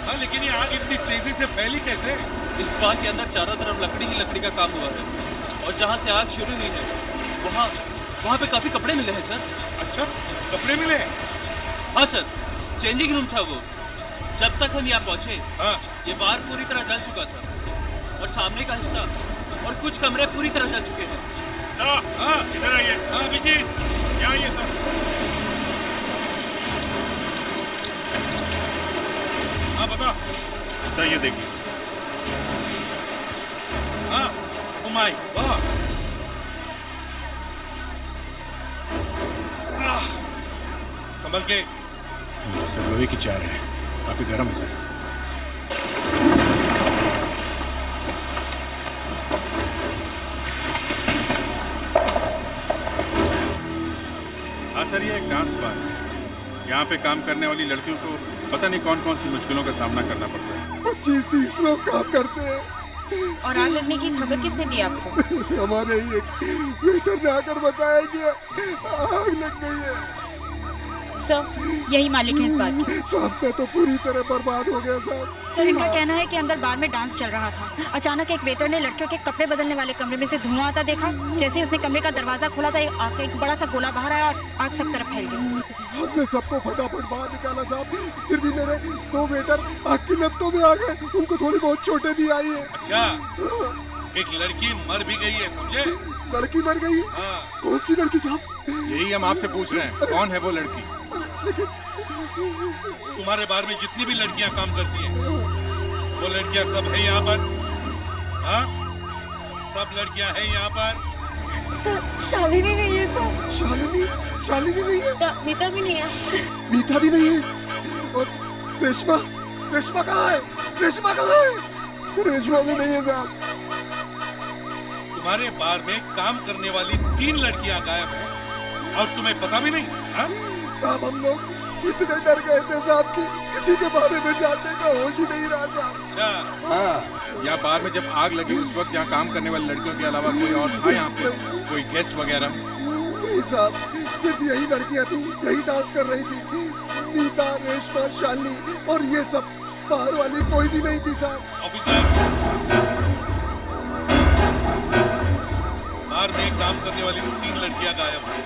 हाँ, लेकिन ये आग इतनी तेजी से फैली कैसे? इस बार के अंदर चारों तरफ लकड़ी ही लकड़ी का काम हुआ है और जहाँ से आग शुरू हुई है वहाँ पे काफी कपड़े मिले हैं सर। अच्छा, कपड़े मिले हैं? हाँ सर, चेंजिंग रूम था वो। जब तक हम यहाँ पहुँचे ये बार पूरी तरह जल चुका था और सामने का हिस्सा और कुछ कमरे पूरी तरह जल चुके हैं। सर, इधर आइए। हाँ अभिजीत, यहाँ आइए सर। हाँ बता सर, ये देखिए। हाँ, ओ माय गॉड। संभल के। सर, लोहे की चार है, काफी गर्म है सर। हाँ सर, ये एक डांस बार है। यहाँ पे काम करने वाली लड़कियों को पता नहीं कौन कौन सी मुश्किलों का सामना करना पड़ता है। 25-30 लोग काम करते हैं। और आग लगने की खबर किसने दी आपको? हमारे ही एक वेटर ने आकर बताया कि आग लग गई है। सर, यही मालिक है इस बार के। साहब, मैं तो पूरी तरह बर्बाद हो गया साहब। सर, इनका कहना है कि अंदर बार में डांस चल रहा था। अचानक एक वेटर ने लड़कियों के कपड़े बदलने वाले कमरे में से धुआं आता देखा। जैसे ही उसने कमरे का दरवाजा खोला था, आग का एक बड़ा सा गोला बाहर आया और आग सब तरफ फैल गई। हमने सबको फटाफट बाहर निकाला साहब, फिर भी मेरे 2 वेटर आग की लपटों में आ गए। उनको थोड़ी बहुत चोटें भी आई है। अच्छा, एक लड़की मर भी गई है, समझे? लड़की मर गई? कौन सी लड़की साहब? यही हम आपसे पूछ रहे हैं, कौन है वो लड़की? लेकिन तुम्हारे बार में जितनी भी लड़कियां काम करती हैं, वो लड़कियां सब है यहाँ पर? हाँ, सब लड़कियां हैं यहाँ पर? सर, शालिनी नहीं है सर। शालिनी नहीं है? मीता भी नहीं है। मीता भी नहीं है। और रेशमा कहाँ है? रेशमा भी नहीं है साहब। तुम्हारे बार में काम करने वाली 3 लड़कियां गायब हैं और तुम्हें पता भी नहीं? हाँ? साहब, हम लोग इतने डर गए थे साहब कि किसी के बारे में जानने का होश ही नहीं रहा साहब। अच्छा। हाँ, यहाँ बार में जब आग लगी उस वक्त यहाँ काम करने वाली लड़कियों के अलावा कोई और था यहाँ पे? कोई गेस्ट वगैरह? नहीं साहब, सिर्फ यही लड़कियाँ थी, यही डांस कर रही थी। मीता, रेशमा, शालिनी और ये सब, बाहर वाली कोई भी नहीं थी साहब। ऑफिसर, बार में काम करने वाली 3 लड़कियां गायब हैं।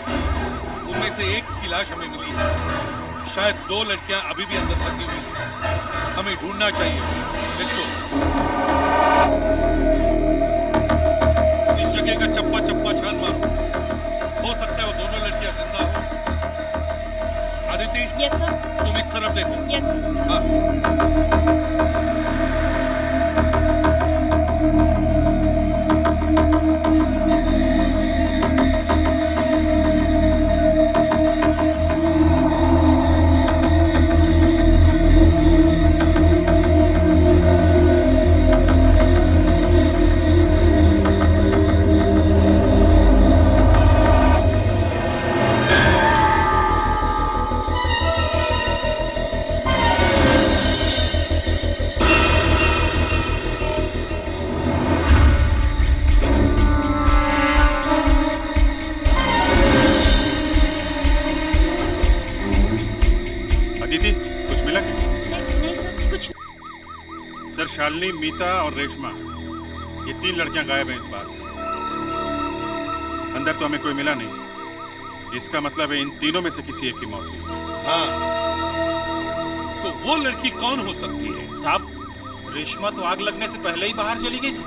उनमें से एक की लाश हमें मिली है। शायद 2 लड़कियां अभी भी अंदर फंसी हुई हैं। हमें ढूंढना चाहिए। लिखो, इस जगह का चप्पा छान मारो। हो सकता है वो दोनों लड़कियां जिंदा हो। आदिति। Yes sir. तुम इस तरफ देखो। Yes sir. हाँ। शालिनी, मीता और रेशमा, ये 3 लड़कियां गायब हैं इस बार से। अंदर तो हमें कोई मिला नहीं। इसका मतलब है इन तीनों में से किसी एक की मौत हुई। हाँ, तो वो लड़की कौन हो सकती है? साहब, रेशमा तो आग लगने से पहले ही बाहर चली गई थी।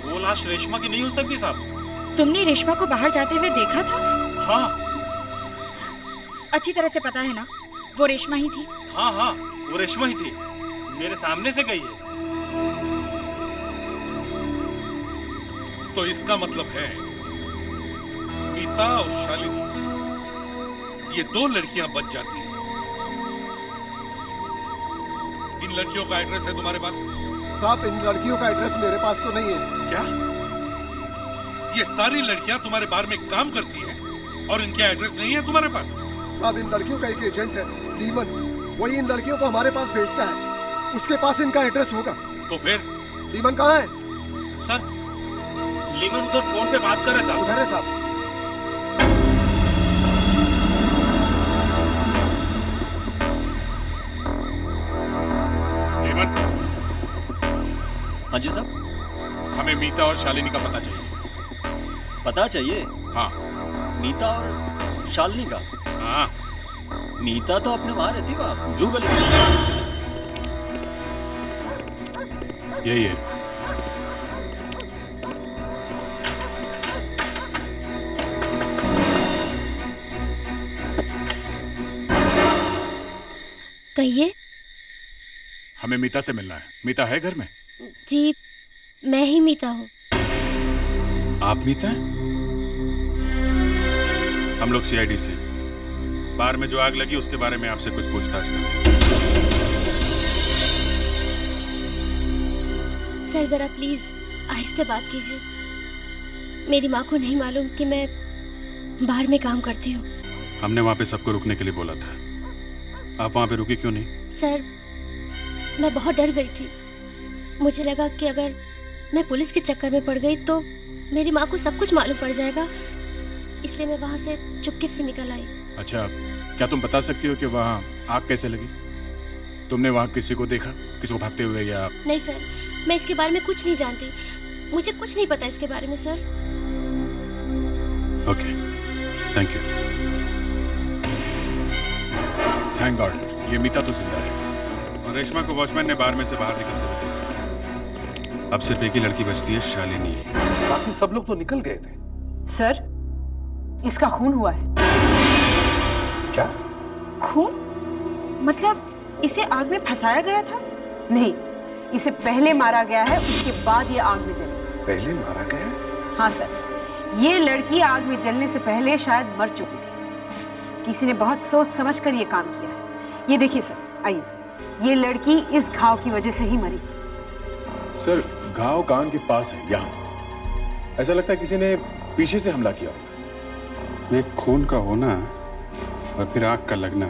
वो लाश रेशमा की नहीं हो सकती साहब। तुमने रेशमा को बाहर जाते हुए देखा था? हाँ। अच्छी तरह से पता है ना, वो रेशमा ही थी। हाँ, वो रेशमा ही थी। मेरे सामने से गई है। तो इसका मतलब है मीता और शालिनी, ये 2 लड़कियां बच जाती हैं। इन लड़कियों का एड्रेस है तुम्हारे पास? साहब, इन लड़कियों का एड्रेस मेरे पास तो नहीं है। क्या? ये सारी लड़कियां तुम्हारे बार में काम करती हैं और इनका एड्रेस नहीं है तुम्हारे पास? साहब, इन लड़कियों का एक एजेंट है, लीमन। वही इन लड़कियों को हमारे पास भेजता है। उसके पास इनका एड्रेस होगा। तो फिर लीमन कहाँ है? सर, लीमन उधर फोन पे बात कर रहे साहब। उधर है साहब। मीता और शालिनी का पता चाहिए। पता चाहिए? हाँ। मीता और शालिनी का? हाँ। मीता तो अपने वहां रहती, वहां जू गली। यही है। कहिए। हमें मीता से मिलना है। मीता है घर में? जी, मैं ही मीता हूँ। आप मीता हैं? हम लोग सीआईडी से बार में जो आग लगी उसके बारे में आपसे कुछ पूछताछ करें। सर जरा प्लीज आहिस्ते बात कीजिए। मेरी माँ को नहीं मालूम कि मैं बार में काम करती हूँ। हमने वहां पे सबको रुकने के लिए बोला था, आप वहां पे रुकी क्यों नहीं? सर मैं बहुत डर गई थी। मुझे लगा कि अगर मैं पुलिस के चक्कर में पड़ गई तो मेरी माँ को सब कुछ मालूम पड़ जाएगा, इसलिए मैं वहां से चुपके से निकल आई। अच्छा, क्या तुम बता सकती हो कि वहां आग कैसे लगी? तुमने वहां किसी को देखा, किसी को भागते हुए या? नहीं सर, मैं इसके बारे में कुछ नहीं जानती। मुझे कुछ नहीं पता इसके बारे में sir. Okay, thank you. Thank God, ये मीता तो जिंदा है। और रेशमा को वॉचमैन ने बार में से बाहर निकलते हुए देखा। अब सिर्फ एक ही लड़की बचती है, शालिनी। बाकी सब लोग तो निकल गए थे। सर, इसका खून हुआ है। क्या? खून? मतलब इसे आग में फंसाया गया था? नहीं, इसे पहले मारा गया है, उसके बाद ये आग में जली। पहले मारा गया है? हाँ सर, ये लड़की आग में जलने से पहले शायद मर चुकी थी। किसी ने बहुत सोच समझ कर ये काम किया है। ये देखिए सर, आइए, ये लड़की इस घाव की वजह से ही मरी। सर, घाव कान के पास है, यहाँ। ऐसा लगता है किसी ने पीछे से हमला किया होगा। एक खून का होना और फिर आग का लगना,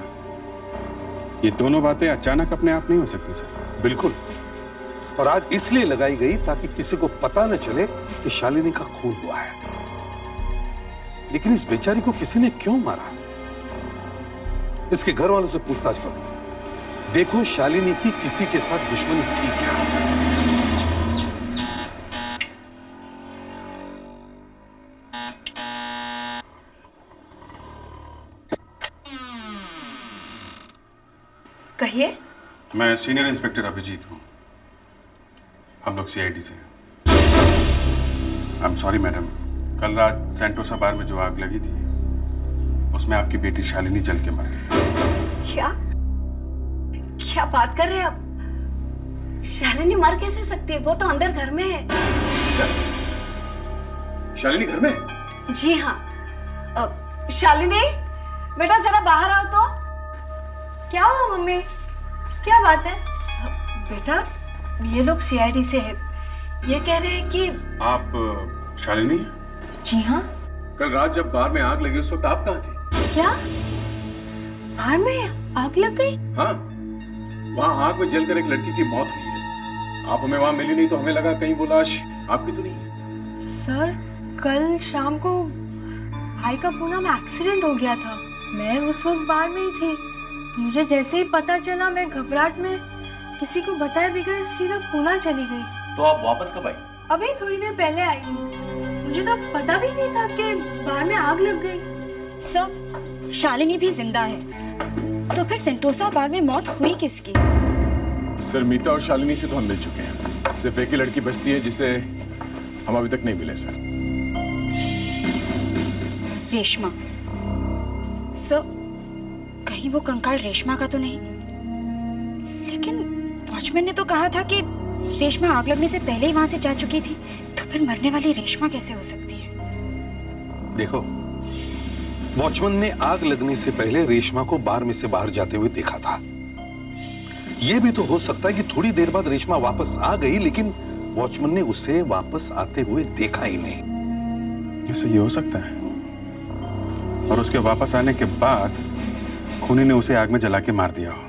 ये दोनों बातें अचानक अपने आप नहीं हो सकती सर। बिल्कुल, और आग इसलिए लगाई गई ताकि किसी को पता न चले कि शालिनी का खून हुआ है। लेकिन इस बेचारी को किसी ने क्यों मारा? इसके घर वालों से पूछताछ करो, देखो शालिनी की किसी के साथ दुश्मनी थी क्या? कहिए। मैं सीनियर इंस्पेक्टर अभिजीत हूँ, हम लोग सीआईडी से। आई एम सॉरी मैडम, कल रात सेंटोसा बार में जो आग लगी थी उसमें आपकी बेटी शालिनी जल के मर गई। क्या क्या बात कर रहे हैं आप? शालिनी मर कैसे सकती है? वो तो अंदर घर में है। क्या? शालिनी घर में? जी हाँ। शालिनी बेटा जरा बाहर आओ तो। क्या हुआ मम्मी? क्या बात है? बेटा ये लोग सीआईडी से है, ये कह रहे हैं कि आप शालिनी? जी हाँ। कल रात जब बार में आग लगी उस वक्त आप कहाँ थी? क्या बार में आग लग गई? हाँ, वहाँ आग में जलकर एक लड़की की मौत हुई है। आप हमें वहाँ मिली नहीं तो हमें लगा कहीं वो लाश आपकी तो नहीं है। सर, कल शाम को भाई का पूना में एक्सीडेंट हो गया था। मैं उस वक्त बार में ही थी। मुझे जैसे ही पता चला मैं घबराहट में किसी को बताए बगैर सीधा पूना चली गई। तो आप वापस कब आई? अभी थोड़ी देर पहले आई हूँ। मुझे तो पता भी नहीं था कि बार में आग लग गई। सर, शालिनी भी जिंदा है, तो फिर सेंटोसा बार में मौत हुई किसकी? सर, मीता और शालिनी से तो हम मिल चुके हैं। सिर्फ एक ही लड़की बचती है जिसे हम अभी तक नहीं मिले सर। रेशमा। सर, कहीं वो कंकाल रेशमा का तो नहीं? लेकिन वॉचमैन ने तो कहा था कि रेशमा आग लगने से पहले ही वहां से जा चुकी थी, तो फिर मरने वाली रेशमा कैसे हो सकती है? देखो, वॉचमैन ने आग लगने से पहले रेशमा को बार में से बाहर जाते हुए देखा था। यह भी तो हो सकता है कि थोड़ी देर बाद रेशमा वापस आ गई, लेकिन वॉचमैन ने उसे वापस आते हुए देखा ही नहीं। ऐसा ये हो सकता है, और उसके वापस आने के बाद खूनी ने उसे आग में जला के मार दिया हो।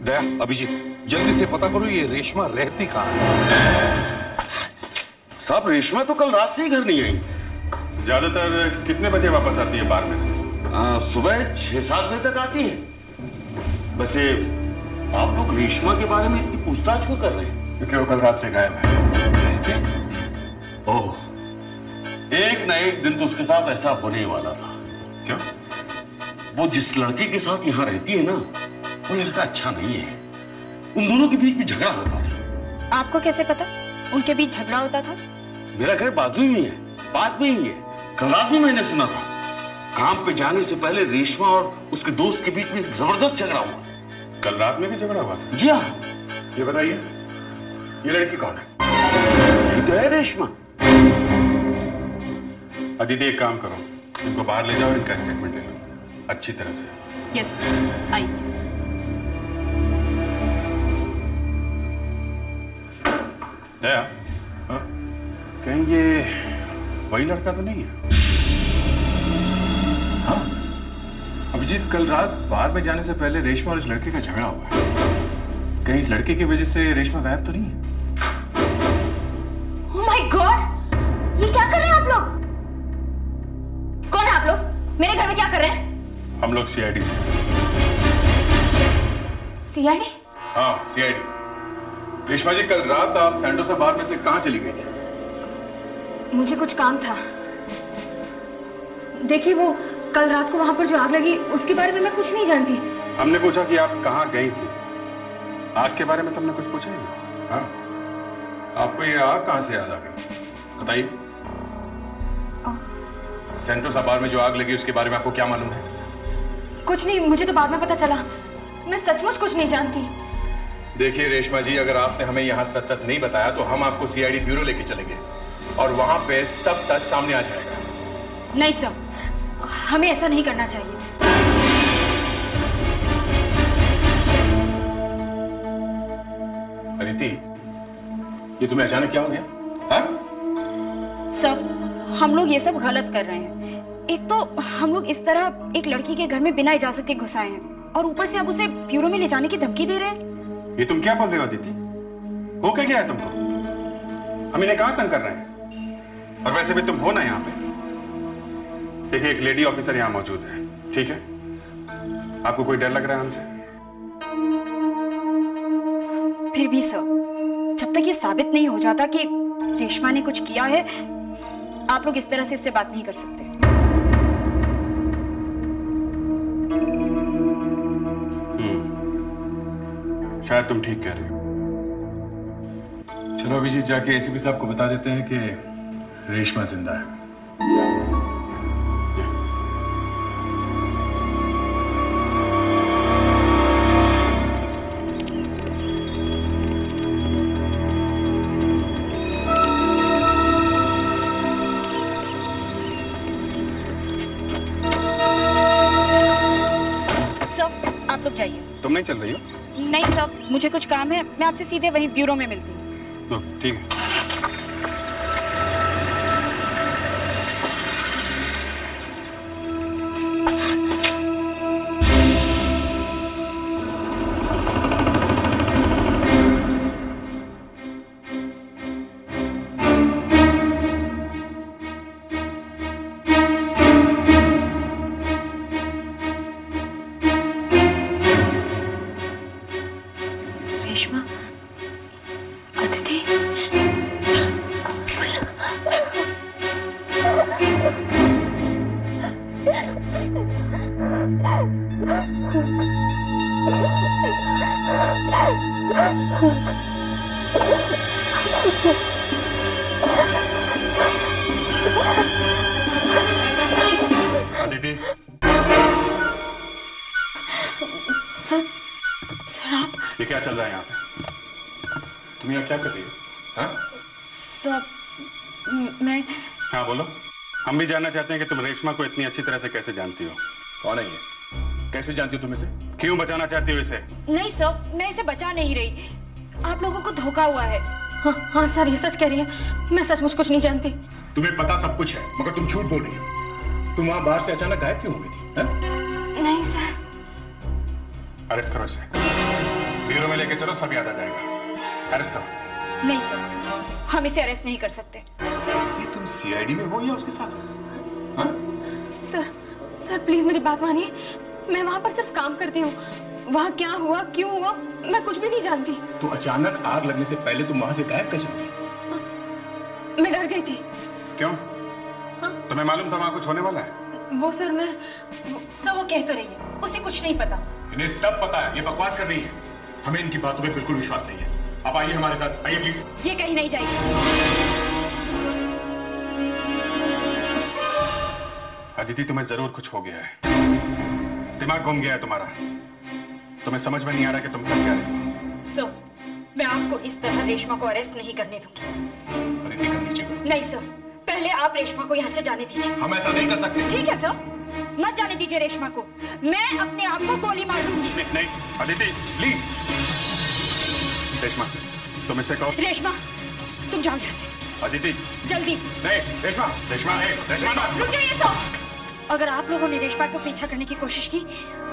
दया, अभिजीत, जल्दी से पता करो ये रेशमा रहती कहाँ है। साहब, रेशमा तो कल रात से ही घर नहीं आई। ज्यादातर कितने बजे वापस आती है बार में से? सुबह 6-7 बजे तक आती है। वैसे आप लोग रेशमा के बारे में इतनी पूछताछ क्यों कर रहे हैं? क्योंकि वो कल रात से गायब है। ओह, एक न एक दिन तो उसके साथ ऐसा होने ही वाला था। क्यों? वो जिस लड़के के साथ यहाँ रहती है ना, वो लड़का अच्छा नहीं है। उन दोनों के बीच में झगड़ा होता था। आपको कैसे पता उनके बीच झगड़ा होता था? मेरा घर बाजू में है, पास में ही है। कल रात भी मैंने सुना था। काम पे जाने से पहले रेशमा और उसके दोस्त के बीच में जबरदस्त झगड़ा हुआ। कल रात में भी झगड़ा हुआ था? जी हाँ। ये बताइए, ये लड़की कौन है? ये तो है रेशमा। अदिति, एक काम करो, इनको बाहर ले जाओ और इनका स्टेटमेंट ले लो अच्छी तरह से। यस, आइए। दया, कहीं ये वही लड़का तो नहीं है? हाँ, अभिजीत, कल रात बाहर में जाने से पहले रेशमा और इस लड़के का झगड़ा हुआ है। कहीं इस लड़के की वजह से रेशमा गायब तो नहीं है? ओह माय गॉड, ये क्या कर रहे हैं आप लोग? कौन है आप लोग? मेरे घर में क्या कर रहे हैं? हम लोग सीआईडी से। सीआईडी? हाँ, सीआईडी। रेशमा जी, कल रात आप सैंटोसा बार में से कहां चली गई थी? मुझे कुछ काम था। देखिए, वो कल रात को वहां पर जो आग लगी उसके बारे में मैं कुछ नहीं जानती। हमने पूछा कि आप कहां गई थी। आग के बारे में तुमने कुछ पूछा ही नहीं। हाँ, आपको ये आग कहां से याद आ गई? बताइए। सैंटोसा बार में जो आग लगी उसके बारे में आपको क्या मालूम है? कुछ नहीं, मुझे तो बाद में पता चला। मैं सचमुच कुछ नहीं जानती। देखिए रेशमा जी, अगर आपने हमें यहाँ सच सच नहीं बताया तो हम आपको सीआईडी ब्यूरो लेके चलेंगे और वहां पे सब सच सामने आ जाएगा। नहीं सर, हमें ऐसा नहीं करना चाहिए। अदिति, ये तुम्हें अचानक क्या हो गया? हाँ? सर, हम लोग ये सब गलत कर रहे हैं। एक तो हम लोग इस तरह एक लड़की के घर में बिना इजाजत के घुस आए हैं और ऊपर से अब उसे ब्यूरो में ले जाने की धमकी दे रहे हैं। ये तुम क्या बोल रहे हो अदिति? हो क्या गया है तुमको? हम इन्हें कहां तंग कर रहे हैं? और वैसे भी तुम हो ना यहाँ पे। देखिए, एक लेडी ऑफिसर यहाँ मौजूद है, ठीक है? आपको कोई डर लग रहा है हमसे? फिर भी सर, जब तक ये साबित नहीं हो जाता कि रेशमा ने कुछ किया है, आप लोग इस तरह से इससे बात नहीं कर सकते। शायद तुम ठीक कह रही हो। चलो अभिजीत, जाके एसीपी साहब को बता देते हैं कि रेशमा जिंदा है। सर, आप लोग जाइए। तुम नहीं चल रही हो? नहीं सर, मुझे कुछ काम है। मैं आपसे सीधे वहीं ब्यूरो में मिलती हूँ। ठीक है। रेशमा, अदिति, अदिति, सर आप। ये क्या चल रहा है यहाँ पे? तुम यहाँ क्या कर रही हो? हाँ? सर, मैं। हाँ बोलो। हम भी जानना चाहते हैं कि तुम रेशमा को इतनी अच्छी तरह से कैसे जानती हो। कौन है ये? कैसे जानती हो तुम इसे? क्यों बचाना चाहती हो इसे? नहीं सर, मैं इसे बचा नहीं रही। आप लोगों को धोखा हुआ है। हाँ सर, ये सच कह रही है। मैं सचमुच कुछ नहीं जानती। तुम्हें पता सब कुछ है, मगर तुम झूठ बोल रही हो। तुम वहां बाहर से अचानक गायब क्यों हो गई थी? है? नहीं सर। अरेस्ट करो इसे, ब्यूरो में लेके चलो, सब याद आ जाएगा। अरेस्ट करो। नहीं सर, हम इसे अरेस्ट नहीं कर सकते। ये तुम सीआईडी में हो या उसके साथ? हाँ? सर प्लीज मेरी बात मानिए। मैं वहां पर सिर्फ काम करती हूँ। वहाँ क्या हुआ, क्यों हुआ, मैं कुछ भी नहीं जानती। तो अचानक आग लगने से पहले तुम वहां से गायब कैसे हुई? मैं डर गई थी। क्यों? तुम्हें मालूम था वहां कुछ होने वाला है? वो सर मैं सर वो कह तो रही है, उसे कुछ नहीं पता। इन्हें सब पता है, ये बकवास कर रही है। हमें इनकी बातों पे बिल्कुल विश्वास नहीं है। आप आइए हमारे साथ, आइए प्लीज। ये कहीं नहीं जाएगी। अदिति, तुम्हें जरूर कुछ हो गया है, दिमाग घूम गया है तुम्हारा। तुम्हें समझ में नहीं आ रहा कि तुम कर क्या रही हो। सर, मैं आपको इस तरह रेशमा को अरेस्ट नहीं करने दूंगी। अदिति, कर नीचे करो। नहीं सर, पहले आप रेशमा को यहाँ से जाने दीजिए। हम ऐसा नहीं कर सकते। ठीक है सर, मत जाने दीजिए रेशमा को। मैं अपने आप को गोली मार दूंगी। नहीं अदिति, प्लीज। रेशमा, तुम इसे कहो। रेशमा, तुम जाओ यहाँ से। अदिति, जल्दी। नहीं रेशमा, रेशमा, रेशमा, रुक जाइए सर। अगर आप लोगों ने रेशमा को पीछा करने की कोशिश की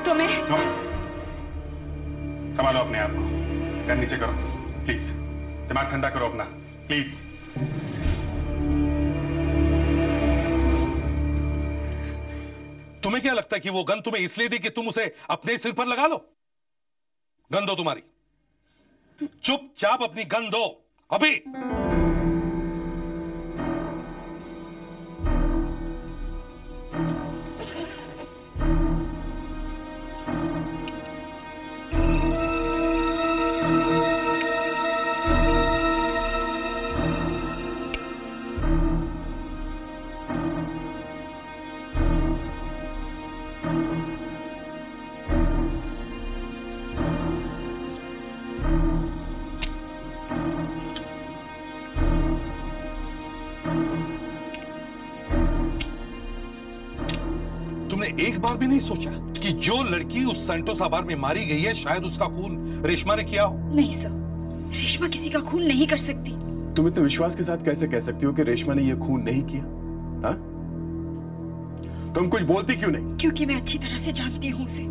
तो मैं संभालो अपने आप को। कर नीचे करो प्लीज, दिमाग ठंडा करो अपना प्लीज। तुम्हें क्या लगता है कि वो गन तुम्हें इसलिए दी कि तुम उसे अपने सिर पर लगा लो? गन दो तुम्हारी, चुपचाप अपनी गन दो अभी। एक बार भी नहीं सोचा कि जो लड़की उस सेंटोसा बार में मारी गई है शायद उसका खून रेशमा ने किया हो? नहीं सर, रेशमा किसी का खून नहीं कर सकती। तुम इतने विश्वास के साथ कैसे कह सकती हो कि रेशमा ने यह खून नहीं किया? हा? तुम कुछ बोलती क्यों नहीं? क्योंकि मैं अच्छी तरह से जानती हूँ उसे।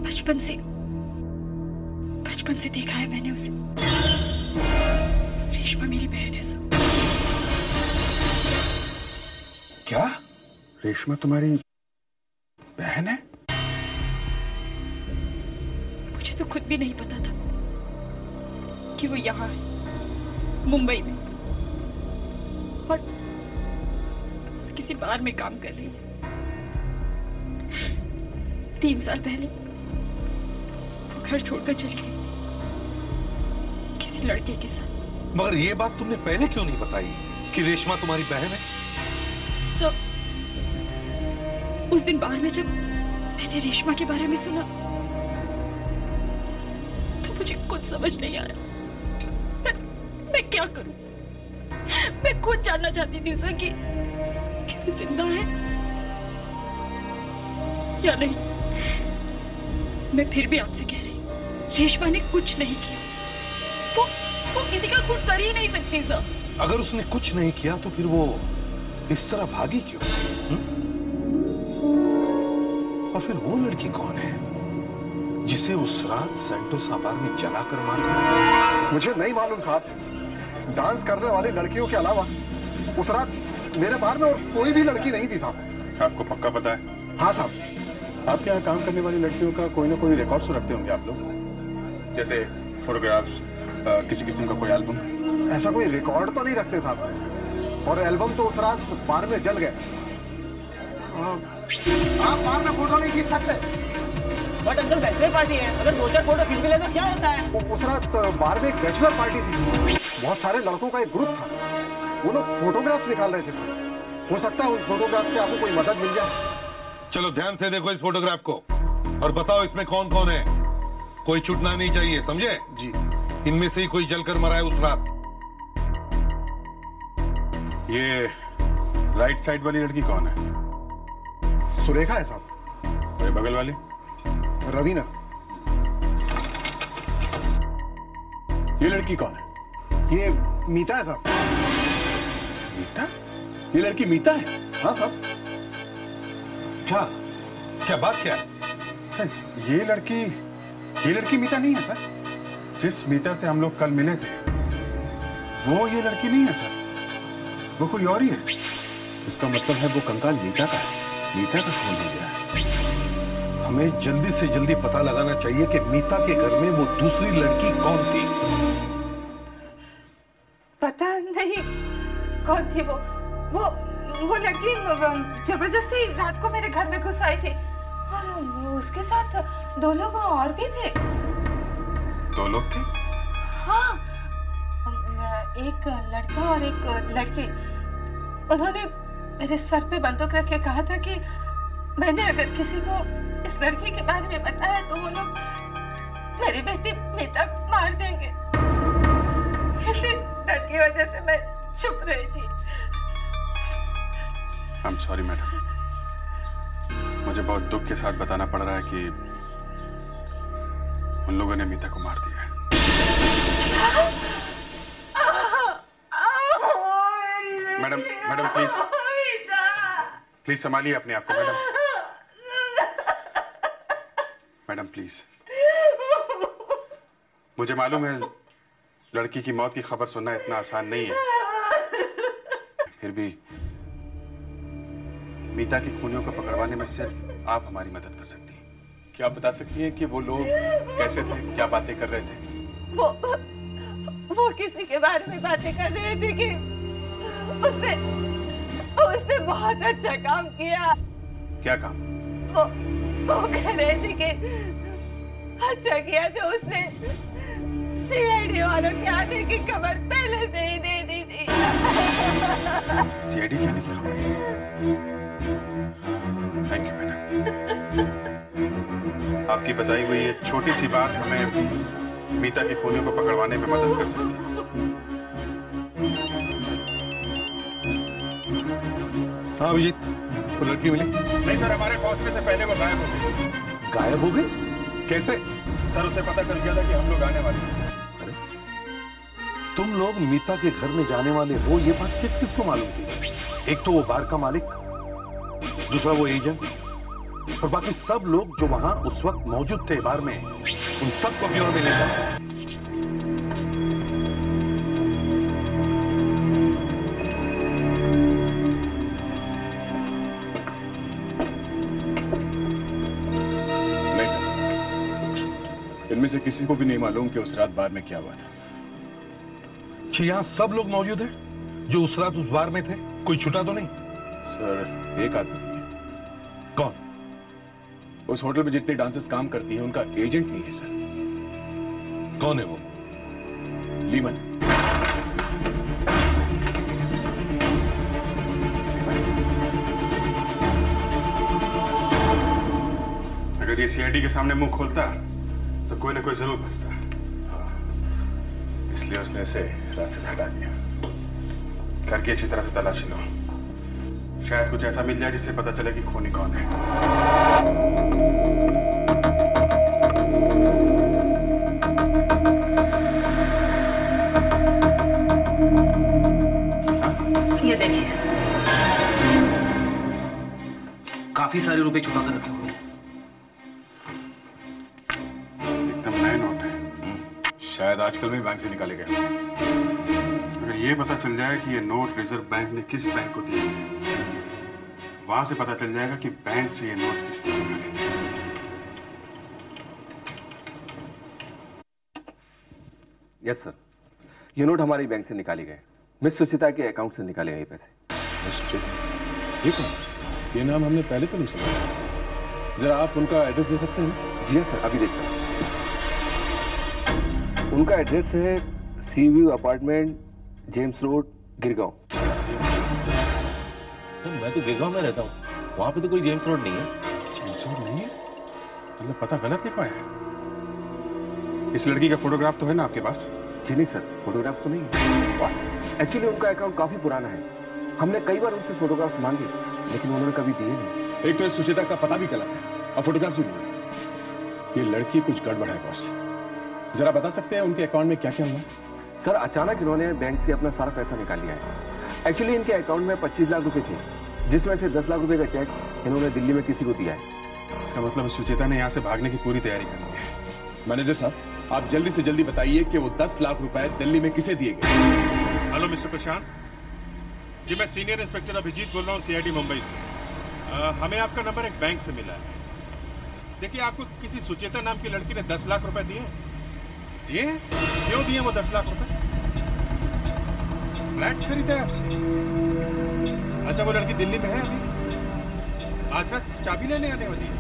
बचपन से देखा है मैंने उसे। रेशमा मेरी बहन है सर। क्या? रेशमा तुम्हारी बहन है? मुझे तो खुद भी नहीं पता था कि वो यहाँ है, मुंबई में, और किसी बार में काम कर रही है। 3 साल पहले वो घर छोड़कर चली गई किसी लड़के के साथ। मगर ये बात तुमने पहले क्यों नहीं बताई कि रेशमा तुम्हारी बहन है? सर, उस दिन बार में जब मैंने रेशमा के बारे में सुना तो मुझे कुछ समझ नहीं आया। मैं क्या करूं? मैं खुद जानना चाहती थी सर कि वो जिंदा है या नहीं। मैं फिर भी आपसे कह रही हूं, रेशमा ने कुछ नहीं किया। वो किसी का खून कर ही नहीं सकती सर। अगर उसने कुछ नहीं किया तो फिर वो इस तरह भागी क्यों? और फिर वो लड़की कौन है जिसे उस रात सेंटोसा बार में जलाकर मारा? मुझे नहीं मालूम साहब। डांस करने वाली लड़कियों के अलावा उस रात मेरे बार में और कोई भी लड़की नहीं थी साहब। आपको पक्का पता है? हाँ साहब। आपके यहाँ काम करने वाली लड़कियों का कोई ना कोई रिकॉर्ड तो रखते होंगे आप लोग, जैसे फोटोग्राफ्स, किसी किस्म का कोई एल्बम? ऐसा कोई रिकॉर्ड तो नहीं रखते साहब, और एल्बम तो उस रात बार में जल गए। आप बार में फोटो नहीं खींच सकते। बट अंकल बैचलर पार्टी है, अगर 2-4 फोटो खींच भी ले तो क्या होता है? उस रात बार में एक बैचलर पार्टी थी, बहुत सारे लड़कों का एक ग्रुप था, वो लोग फोटोग्राफ्स निकाल रहे थे। हो सकता है उन फोटोग्राफ से आपको कोई मदद मिल जाए। चलो ध्यान से देखो इस फोटोग्राफ को और बताओ इसमें कौन कौन है। कोई छूटना नहीं चाहिए, समझे? जी। इनमें से ही कोई जलकर मरा है उस रात। ये राइट साइड वाली लड़की कौन है? सुरेखा है साहब। और बगल वाली? रवीना। ये लड़की कौन है? ये मीता है साहब। मीता? ये लड़की मीता है? हाँ साहब। क्या बात क्या है? सर ये लड़की मीता नहीं है सर। जिस मीता से हम लोग कल मिले थे वो ये लड़की नहीं है सर, वो कोई और ही है। इसका मतलब है वो कंकाल मीता का है, मीता का खून हो गया है। हमें जल्दी से जल्दी पता लगाना चाहिए कि मीता के घर में वो दूसरी लड़की कौन थी। पता नहीं कौन थी वो लड़की जबरदस्ती रात को मेरे घर में घुस आई थी और उसके साथ 2 लोग और भी थे। 2 लोग थे? हाँ, एक लड़का और एक लड़की। उन्होंने मेरे सर पे बंदूक रख के कहा था कि मैंने अगर किसी को इस लड़की के बारे में बताया तो वो लोग मेरी बेटी मीता को मार देंगे। इसी डर की वजह से मैं छुप रही थी। आई एम सॉरी मैडम, मुझे बहुत दुख के साथ बताना पड़ रहा है कि उन लोगों ने मीता को मार दिया है। मैडम प्लीज संभालिए अपने आप को मैडम प्लीज। मुझे मालूम है लड़की की मौत की खबर सुनना इतना आसान नहीं है, फिर भी मीता की खूनियों को पकड़वाने में सिर्फ आप हमारी मदद कर सकती हैं। क्या आप बता सकती हैं कि वो लोग कैसे थे, क्या बातें कर रहे थे? वो किसी के बारे में बातें कर रहे थे कि उसने बहुत अच्छा काम किया। क्या काम? वो कह रहे थे कि अच्छा किया जो उसने सीआईडी वालों के आने की खबर पहले से ही दे दी थी। सीआईडी के आने की खबर? थैंक यू मैडम, आपकी बताई हुई ये छोटी सी बात हमें मीता की खूनियों को पकड़वाने में मदद कर सकती है। हाँ अभिजीत, वो लड़की मिली? नहीं सर, हमारे पहुंचने से पहले वो गायब हो गई। गायब हो गई? कैसे? सर उसे पता चल गया था कि हम लोग आने वाले हैं। अरे तुम लोग मीता के घर में जाने वाले हो, ये बात किस किस को मालूम थी? एक तो वो बार का मालिक, दूसरा वो एजेंट, और बाकी सब लोग जो वहां उस वक्त मौजूद थे बार में, उन सबको ब्यूरो में ले जाओ। नहीं सर, इनमें से किसी को भी नहीं मालूम कि उस रात बार में क्या हुआ था। यहाँ सब लोग मौजूद हैं जो उस रात उस बार में थे? कोई छूटा तो नहीं? सर एक आदमी। कौन? उस होटल में जितने डांसर्स काम करती हैं उनका एजेंट नहीं है सर। कौन है वो? लीमन। अगर ये सीआईडी के सामने मुंह खोलता तो कोई ना कोई जरूर फंसता। इसलिए उसने इसे रास्ते से हटा दिया। घर की अच्छी तरह से तलाशी लो, शायद कुछ ऐसा मिल जाए जिससे पता चले कि खूनी कौन है। ये देखिए, काफी सारे रुपए छुपा कर रखे हुए हैं। एकदम नए नोट है। शायद आजकल में बैंक से निकाले गए। अगर ये पता चल जाए कि ये नोट रिजर्व बैंक ने किस बैंक को दिए, वहां से पता चल जाएगा कि बैंक से ये नोट किस तरह निकाले थे। यस सर, ये नोट हमारे बैंक से निकाले गए। मिस सुचिता के अकाउंट से निकाले गए पैसे। मिस सुचिता? ये कौन? ये नाम हमने पहले तो नहीं सुना। जरा आप उनका एड्रेस दे सकते हैं? जी सर, अभी देखता हूँ। उनका एड्रेस है सी view apartment, James road, Girgaon. Sir मैं तो गिरगांव में रहता हूँ, वहां पे तो कोई जेम्स रोड नहीं है। जेम्स रोड नहीं है? मतलब पता गलत लिखा है। इस लड़की का फोटोग्राफ तो है ना आपके पास? जी नहीं सर, फोटोग्राफ तो नहीं है। एक्चुअली उनका अकाउंट काफी पुराना है। हमने कई बार उनसे फोटोग्राफ मांगे लेकिन उन्होंने कभी दिए नहीं। एक तो इस सुचिता का पता भी गलत है और फोटोग्राफ भी नहीं। ये लड़की कुछ गड़बड़ है बॉस। जरा बता सकते हैं उनके अकाउंट में क्या क्या हुआ? सर अचानक इन्होंने बैंक से अपना सारा पैसा निकाल लिया है। एक्चुअली इनके अकाउंट में 25 लाख रुपए थे, जिसमें से 10 लाख रुपए का चेक इन्होंने दिल्ली में किसी को दिया है। इसका मतलब सुचेता ने यहाँ से भागने की पूरी तैयारी कर ली है। मैनेजर साहब, आप जल्दी से जल्दी बताइए कि वो 10 लाख रुपए दिल्ली में किसे दिए गए? हेलो मिस्टर प्रशांत जी, मैं सीनियर इंस्पेक्टर अभिजीत बोल रहा हूँ सीआईडी मुंबई से। हमें आपका नंबर एक बैंक से मिला है। देखिए, आपको किसी सुचेता नाम की लड़की ने 10 लाख रुपए दिए? क्यों दिए वो 10 लाख रुपए? फ्लैट खरीदा है आपसे? अच्छा, वो लड़की दिल्ली में है अभी? आज रात चाबी लेने आने वाली है?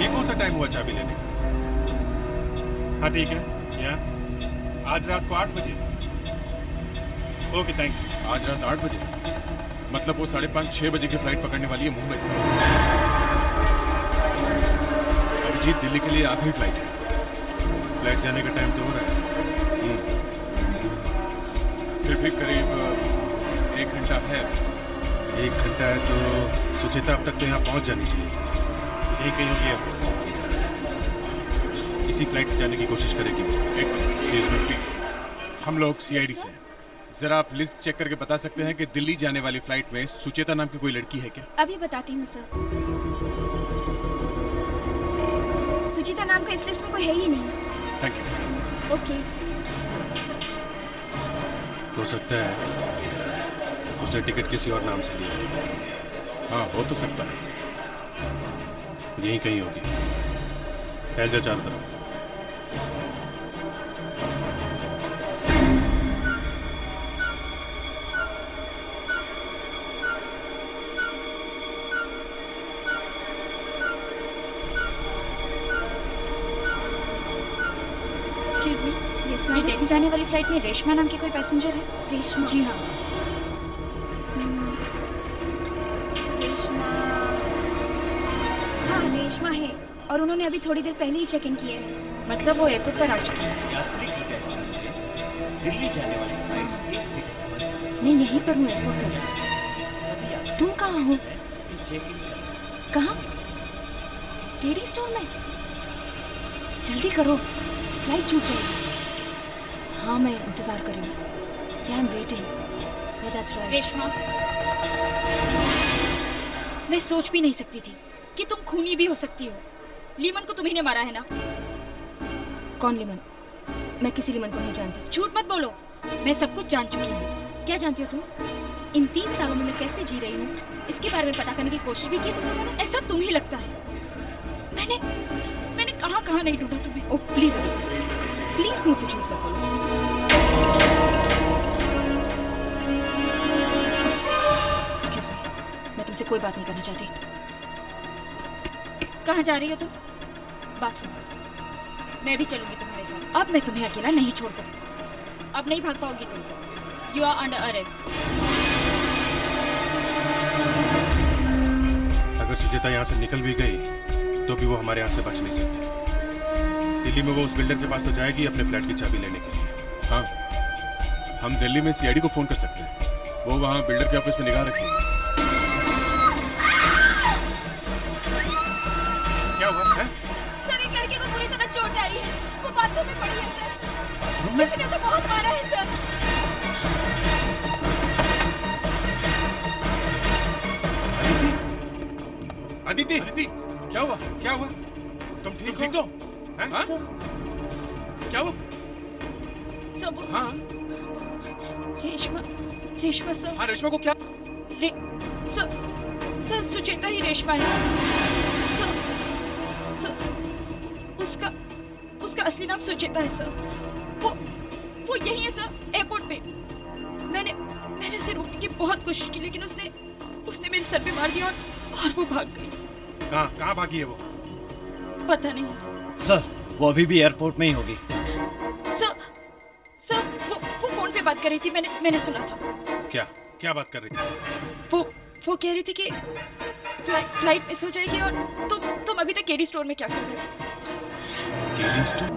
ये कौन सा टाइम हुआ चाबी लेने का? हाँ ठीक है, क्या आज रात को 8 बजे? Okay, thank you. आज रात 8 बजे? मतलब वो 5:30-6 बजे की फ्लाइट पकड़ने वाली है मुंबई से। अभिजीत दिल्ली के लिए आखिरी फ्लाइट है। फ्लाइट जाने का टाइम तो हो रहा है। फिर भी करीब 1 घंटा है। 1 घंटा है तो सुचेता अब तक तो यहाँ पहुँच जानी चाहिए। यही कहीं होगी अब। इसी फ्लाइट से जाने की कोशिश करेगी। एक मिनट, एक्सक्यूज मी प्लीज। हम लोग सीआईडी से हैं। जरा आप लिस्ट चेक करके बता सकते हैं कि दिल्ली जाने वाली फ्लाइट में सुचेता नाम की कोई लड़की है क्या? अभी बताती हूँ सर। सुचिता नाम का इस लिस्ट में कोई है ही नहीं। Thank you. ओके। हो सकता है उसने टिकट किसी और नाम से लिया। हाँ, हो तो सकता है। यहीं कहीं होगी। फैल जा चारों तरफ। Excuse me, yes ma'am. Delhi जाने वाली फ्लाइट में रेशमा नाम की कोई पैसेंजर है? रेशमा? जी हाँ। रेशमा, हाँ रेशमा है, और उन्होंने अभी थोड़ी देर पहले ही चेक इन किया है। मतलब वो एयरपोर्ट पर आ चुकी है। यात्री कृपया ध्यान दें, दिल्ली जाने वाली फ्लाइट A677 मैं यहीं पर हूँ एयरपोर्ट पर। तुम कहाँ हो? चेक इन कहाँ? केडी स्टोर में? जल्दी करो, फ्लाइट छूट जाएगी। हाँ, मैं इंतजार कर रही हूँ। I am waiting. Yeah, that's right. Reshma, मैं सोच भी नहीं सकती थी कि तुम खूनी भी हो सकती हो। लीमन को तुम्ही ने मारा है ना? कौन लीमन? मैं किसी लीमन को नहीं जानती। झूठ मत बोलो, मैं सब कुछ जान चुकी हूँ। क्या जानती हो तुम? इन 3 सालों में मैं कैसे जी रही हूँ इसके बारे में पता करने की कोशिश भी की तुम लोगों ने? ऐसा तुम ही लगता है। मैंने कहाँ नहीं ढूंढा तुम्हें। ओह प्लीज अदिति, प्लीज मुझसे झूठ मत बोलो। एक्सक्यूज मी, मैं तुमसे कोई बात नहीं करना चाहती। कहाँ जा रही हो तुम? बाथरूम। मैं भी चलूंगी तुम्हारे साथ। अब मैं तुम्हें अकेला नहीं छोड़ सकती। अब नहीं भाग पाओगी तुम। You are under arrest. अगर सुचेता यहाँ से निकल भी गई तो भी वो हमारे यहाँ से बच नहीं सकती। दिल्ली में वो उस बिल्डर के पास तो जाएगी अपने फ्लैट की चाबी लेने के लिए। हाँ, हम दिल्ली में सीआईडी को फोन कर सकते हैं। वो वहाँ बिल्डर के ऑफिस में निगाह रखेंगे। क्या हुआ है? सर, एक लड़की को पूरी तरह चोट आई है। वो बाथरूम में पड़ी है सर। किसी ने उसे बहुत मारा है सर। अदिति, अदिति, क्या हुआ? क्या हुआ? तुम ठीक हो? हाँ? क्या हुआ? सब हाँ? रेशमा सर। हाँ, रेशमा को क्या? सर, सुचेता ही रेशमा है। सर, उसका असली नाम सुचेता है सर। वो यही है सर, एयरपोर्ट पे। मैंने उसे रोकने की बहुत कोशिश की, लेकिन उसने मेरे सर पे मार दिया और वो भाग गई। कहाँ भागी है वो? पता नहीं सर, वो अभी भी एयरपोर्ट में ही होगी। सर, वो फोन पे बात कर रही थी, मैंने सुना था। क्या बात कर रही थी? वो कह रही थी कि फ्लाइट मिस हो जाएगी और तुम अभी तक केडी स्टोर में क्या कर रहे हो? KD store?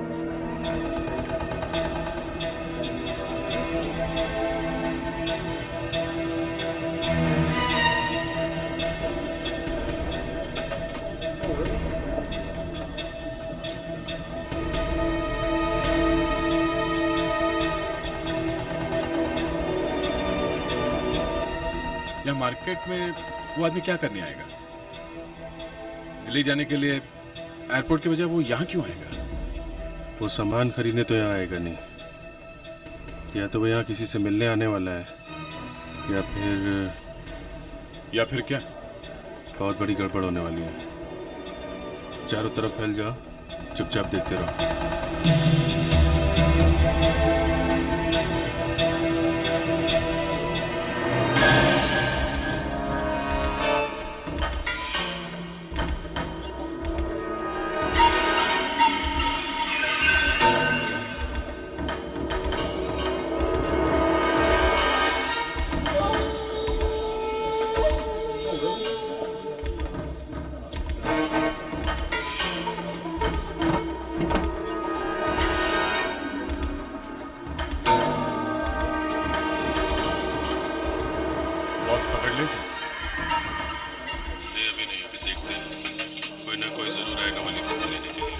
या मार्केट में वो आदमी क्या करने आएगा? दिल्ली जाने के लिए एयरपोर्ट के बजाय वो यहाँ क्यों आएगा? वो सामान खरीदने तो यहाँ आएगा नहीं। या तो वो यहाँ किसी से मिलने आने वाला है, या फिर क्या? बहुत बड़ी गड़बड़ होने वाली है। चारों तरफ फैल जाओ, चुपचाप देखते रहो। पकड़ ले से? नहीं अभी नहीं, अभी देखते हैं, कोई ना कोई जरूर आएगा वाली फोटो लेने के लिए।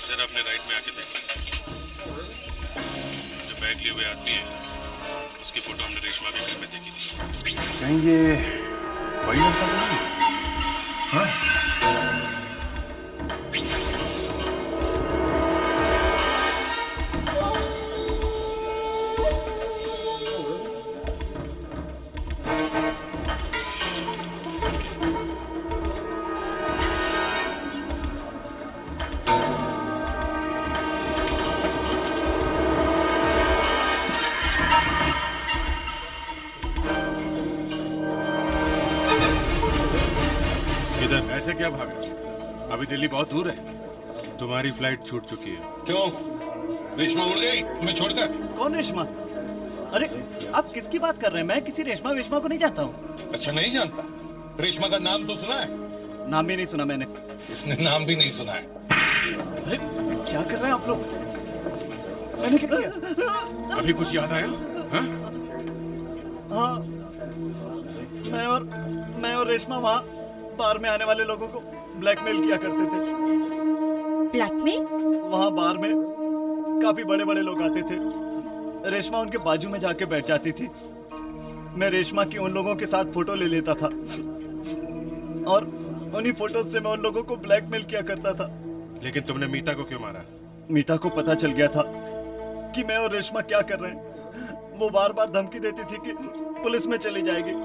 जरा अपने राइट में आके देख, जो बैग लिए हुए आदमी है उसकी फोटो हमने रेशमा के घर में देखी थी। कहीं ये वही लड़का तो नहीं? हाँ? ऐसे क्या भाग रहे हो? अभी दिल्ली बहुत दूर है, तुम्हारी फ्लाइट छूट चुकी है। क्यों? रेशमा उड़ गई तुम्हें छोड़कर? कौन रेशमा? अरे आप किसकी बात कर रहे हैं? मैं किसी रेशमा वेशमा को नहीं जानता हूँ। अच्छा नहीं जानता? रेशमा का नाम तो सुना है? नाम भी नहीं सुना मैंने। इसने नाम भी नहीं सुना है। अरे क्या कर रहे हैं आप लोग? मैंने क्या किया? अभी कुछ याद आया? हाँ, मैं और रेशमा वहाँ बार में आने वाले लोगों को ब्लैकमेल किया करते थे। ब्लैकमेल? वहाँ बार में काफी बड़े बड़े लोग आते थे, रेशमा उनके बाजू में जाके बैठ जाती थी। मैं रेशमा की उन लोगों के साथ फोटो ले लेता था और उन्हीं फोटोज से मैं उन लोगों को ब्लैकमेल किया करता था। लेकिन तुमने मीता को क्यों मारा? मीता को पता चल गया था कि मैं और रेशमा क्या कर रहे हैं। वो बार बार धमकी देती थी कि पुलिस में चली जाएगी।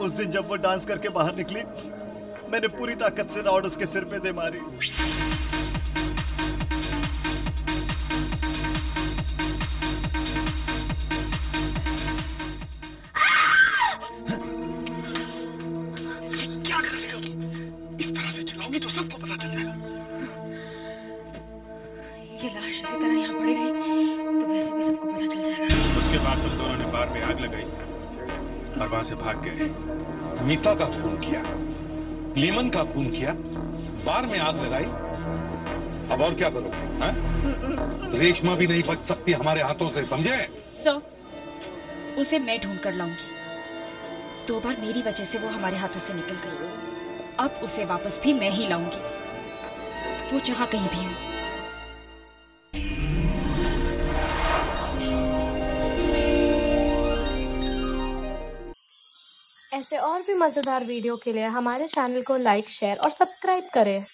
उस दिन जब वो डांस करके बाहर निकली, मैंने पूरी ताकत से रॉड उसके सिर पे दे मारी। क्या कर रही हो तुम? इस तरह से चलाओगी तो सबको पता चल जाएगा। ये लाश इसी तरह यहाँ पड़ी रही तो वैसे भी सबको पता चल जाएगा। उसके बाद तुम दोनों ने बार में आग लगाई और वहां से भाग गए। मीता का खून किया, लीमन का खून किया, बार में आग लगाई, अब और क्या करोगे? रेशमा भी नहीं बच सकती हमारे हाथों से, समझे? सर, उसे मैं ढूंढ कर लाऊंगी। 2 बार मेरी वजह से वो हमारे हाथों से निकल गई, अब उसे वापस भी मैं ही लाऊंगी, वो जहां कहीं भी हो। ऐसे और भी मजेदार वीडियो के लिए हमारे चैनल को लाइक, शेयर और सब्सक्राइब करें।